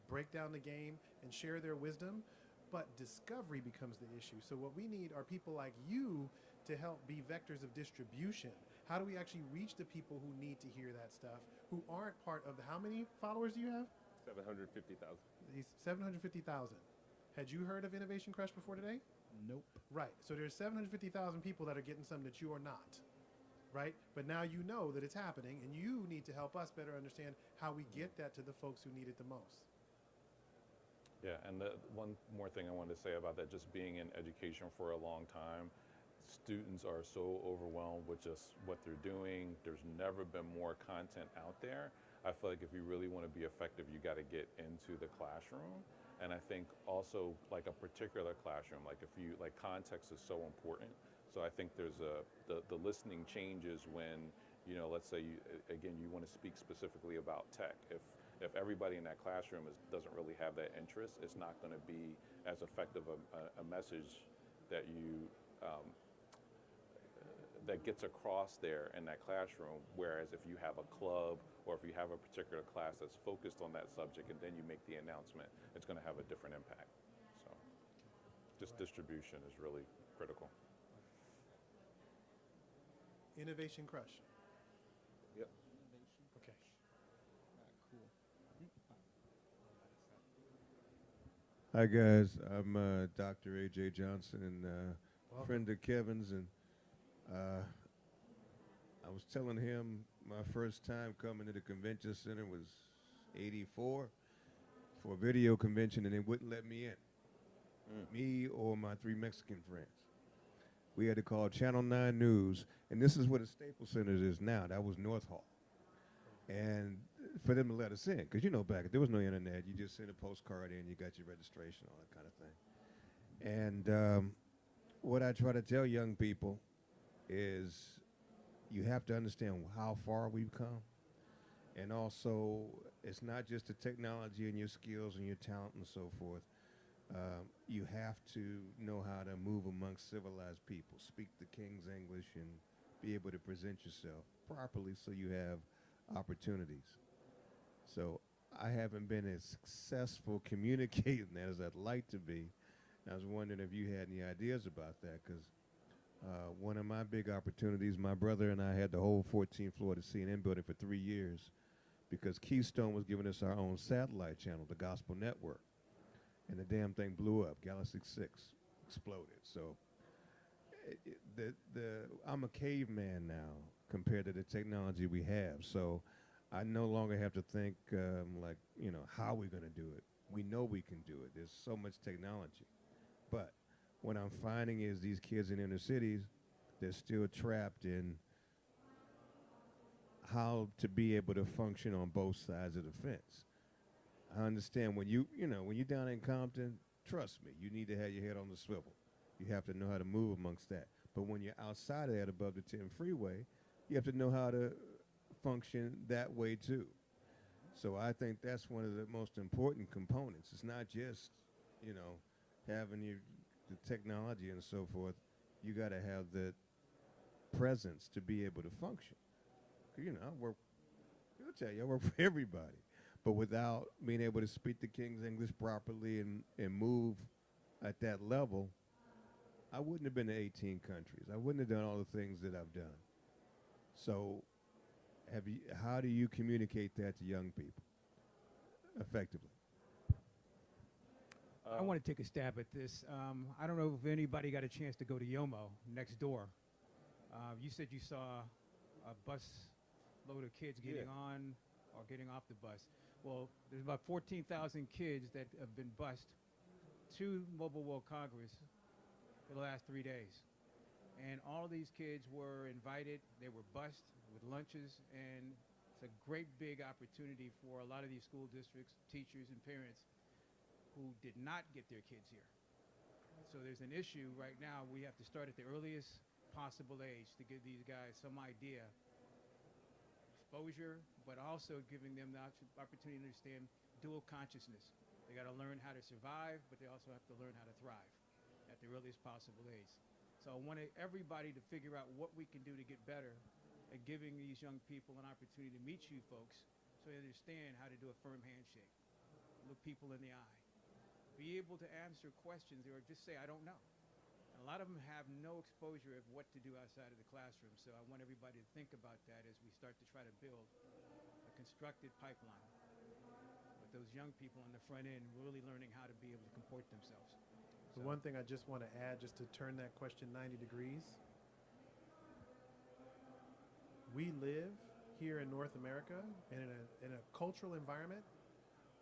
break down the game and share their wisdom, but discovery becomes the issue. So what we need are people like you to help be vectors of distribution. How do we actually reach the people who need to hear that stuff, who aren't part of how many followers do you have? 750,000. These 750,000. Had you heard of Innovation Crush before today? Nope. Right. So there's 750,000 people that are getting something that you are not. Right? But now you know that it's happening, and you need to help us better understand how we get that to the folks who need it the most. Yeah, and the one more thing I wanted to say about that, just being in education for a long time, students are so overwhelmed with just what they're doing. There's never been more content out there. I feel like if you really want to be effective, you got to get into the classroom. And I think also like a particular classroom, like if you, like context is so important. So I think there's the listening changes when, you know, let's say, you want to speak specifically about tech. If everybody in that classroom doesn't really have that interest, it's not going to be as effective a message that you, that gets across there in that classroom. Whereas if you have a club or if you have a particular class that's focused on that subject and then you make the announcement, it's going to have a different impact. So just distribution is really critical. Innovation Crush. Yep. Okay. Cool. Hi guys, I'm Dr. A.J. Johnson and Welcome. friend of Kevin's, and I was telling him my first time coming to the convention center was '84 for a video convention, and they wouldn't let me in, me or my 3 Mexican friends. We had to call Channel 9 News, and this is where the Staples Center is now. That was North Hall. And for them to let us in, because back there was no internet. You just sent a postcard in, you got your registration, all that kind of thing. And what I try to tell young people is you have to understand how far we've come. And also, it's not just the technology and your skills and your talent and so forth. You have to know how to move amongst civilized people, speak the King's English, and be able to present yourself properly so you have opportunities. So I haven't been as successful communicating that as I'd like to be. I was wondering if you had any ideas about that, because one of my big opportunities, my brother and I had the whole 14th floor of the CNN building for 3 years because Keystone was giving us our own satellite channel, the Gospel Network. And the damn thing blew up. Galaxy 6 exploded. So I'm a caveman now compared to the technology we have. So I no longer have to think how we're going to do it. We know we can do it. There's so much technology. But what I'm finding is these kids in inner cities, they're still trapped in how to be able to function on both sides of the fence. I understand when when you're down in Compton, trust me, you need to have your head on the swivel. You have to know how to move amongst that. But when you're outside of that, above the 10 freeway, you have to know how to function that way too. So I think that's one of the most important components. It's not just, having the technology and so forth. You got to have the presence to be able to function. I'll tell you, I work for everybody. But without being able to speak the King's English properly and move at that level, I wouldn't have been to 18 countries. I wouldn't have done all the things that I've done. So how do you communicate that to young people effectively? I want to take a stab at this. I don't know if anybody got a chance to go to Yomo next door. You said you saw a bus load of kids getting on or getting off the bus. Well, there's about 14,000 kids that have been bused to Mobile World Congress for the last 3 days. And all of these kids were invited. They were bused with lunches, and it's a great big opportunity for a lot of these school districts, teachers, and parents who did not get their kids here. So there's an issue right now. We have to start at the earliest possible age to give these guys some idea, exposure, but also giving them the opportunity to understand dual consciousness. They got to learn how to survive, but they also have to learn how to thrive at the earliest possible age. So I want everybody to figure out what we can do to get better at giving these young people an opportunity to meet you folks so they understand how to do a firm handshake, look people in the eye, be able to answer questions or just say, I don't know. And a lot of them have no exposure of what to do outside of the classroom. So I want everybody to think about that as we start to try to build a constructed pipeline with those young people on the front end really learning how to be able to comport themselves. The one thing I just want to add, just to turn that question 90 degrees, we live here in North America in a cultural environment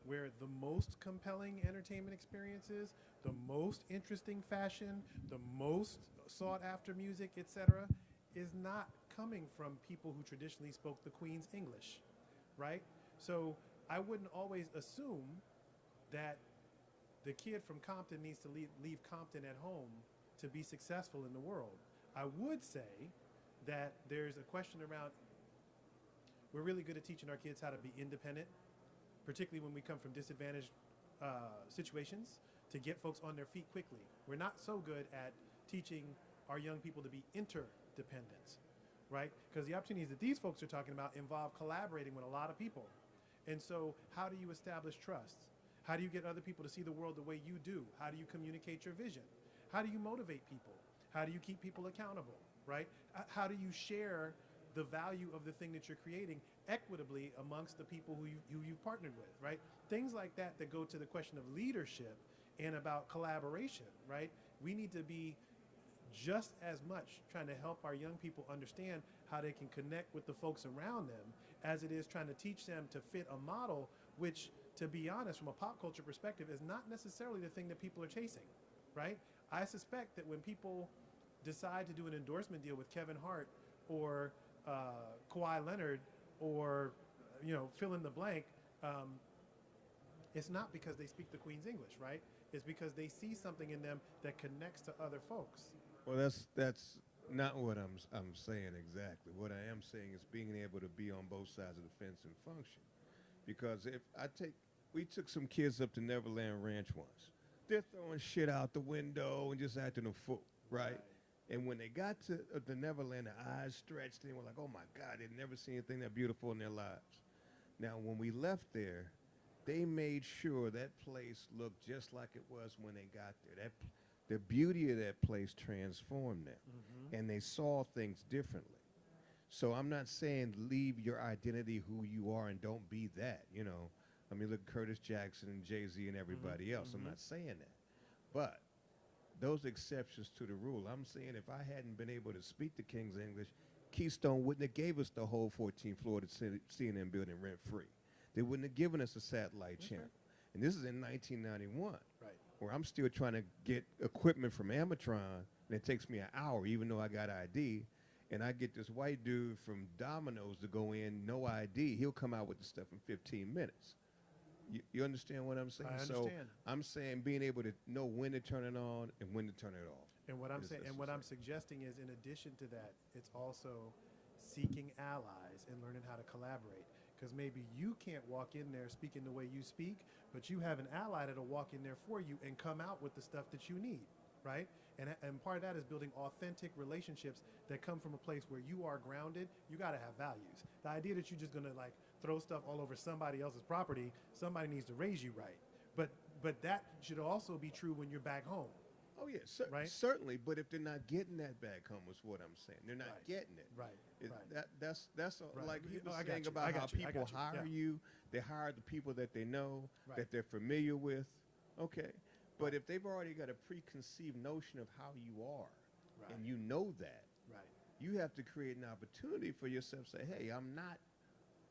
where the most compelling entertainment experiences, the most interesting fashion, the most sought after music, etc., is not coming from people who traditionally spoke the Queen's English, right? So I wouldn't always assume that the kid from Compton needs to leave Compton at home to be successful in the world. I would say that there's a question around, we're really good at teaching our kids how to be independent, particularly when we come from disadvantaged situations, to get folks on their feet quickly. We're not so good at teaching our young people to be interdependent, right? Because the opportunities that these folks are talking about involve collaborating with a lot of people. And so how do you establish trust? How do you get other people to see the world the way you do? How do you communicate your vision? How do you motivate people? How do you keep people accountable, right? How do you share the value of the thing that you're creating equitably amongst the people who you've partnered with, right? Things like that that go to the question of leadership and about collaboration, right? We need to be just as much trying to help our young people understand how they can connect with the folks around them as it is trying to teach them to fit a model, which, to be honest, from a pop culture perspective, is not necessarily the thing that people are chasing, right? I suspect that when people decide to do an endorsement deal with Kevin Hart or Kawhi Leonard or, fill in the blank, it's not because they speak the Queen's English, right? It's because they see something in them that connects to other folks. Well, that's not what I'm saying exactly. What I am saying is being able to be on both sides of the fence and function. Because we took some kids up to Neverland Ranch once. They're throwing shit out the window and just acting a fool, right? And when they got to the Neverland, their eyes stretched and they were like, oh my God, they'd never seen anything that beautiful in their lives. Now, when we left there, they made sure that place looked just like it was when they got there. The beauty of that place transformed them, and they saw things differently. So I'm not saying leave your identity who you are and don't be that, I mean, look, Curtis Jackson and Jay-Z and everybody else. I'm not saying that. But those exceptions to the rule, I'm saying if I hadn't been able to speak the King's English, Keystone wouldn't have gave us the whole 14th floor to CNN building rent-free. They wouldn't have given us a satellite channel. And this is in 1991, where I'm still trying to get equipment from Amatron, and it takes me an hour, even though I got ID. And I get this white dude from Domino's to go in, no ID. He'll come out with the stuff in 15 minutes. You understand what I'm saying? I understand. So I'm saying being able to know when to turn it on and when to turn it off. And what I'm saying, and what I'm suggesting is, in addition to that, it's also seeking allies and learning how to collaborate. Because maybe you can't walk in there speaking the way you speak, but you have an ally that'll walk in there for you and come out with the stuff that you need, right? And part of that is building authentic relationships that come from a place where you are grounded. You got to have values. The idea that you're just going to throw stuff all over somebody else's property, somebody needs to raise you right. But that should also be true when you're back home. Oh, yeah, certainly. But if they're not getting that back home, is what I'm saying. They're not getting it. That's like he was saying about how people hire you. They hire the people that they know, that they're familiar with. Okay. But if they've already got a preconceived notion of how you are, and you know that, you have to create an opportunity for yourself to say, hey, I'm not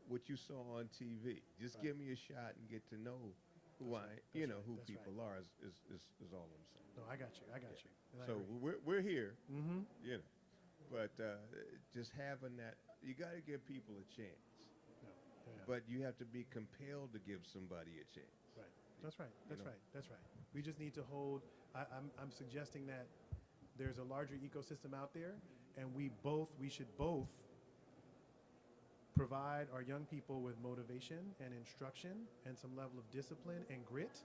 what you saw on TV. Just give me a shot and get to know who who people are is all I'm saying. No, I got you. So we're here, but just having that, you got to give people a chance. But you have to be compelled to give somebody a chance. Right. That's right. We just need to hold. I'm suggesting that there's a larger ecosystem out there, and we should both provide our young people with motivation and instruction and some level of discipline and grit.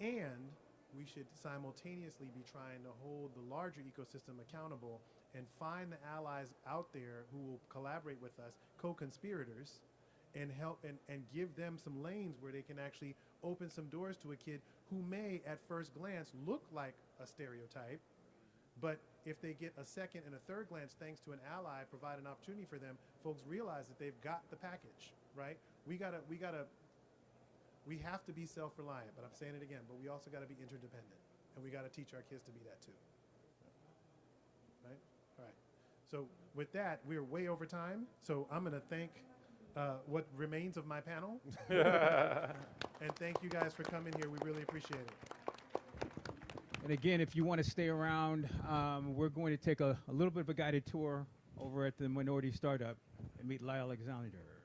And we should simultaneously be trying to hold the larger ecosystem accountable and find the allies out there who will collaborate with us, co-conspirators, and help and give them some lanes where they can actually open some doors to a kid who may at first glance look like a stereotype, but if they get a second and a third glance thanks to an ally, provide an opportunity for them, folks realize that they've got the package, right? We have to be self-reliant, but I'm saying it again, but we also got to be interdependent, and we got to teach our kids to be that too. Right? All right. So with that, we're way over time, so I'm going to thank what remains of my panel. And thank you guys for coming here. We really appreciate it. And again, if you want to stay around, we're going to take a little bit of a guided tour over at the Minority Startup and meet Lyle Alexander.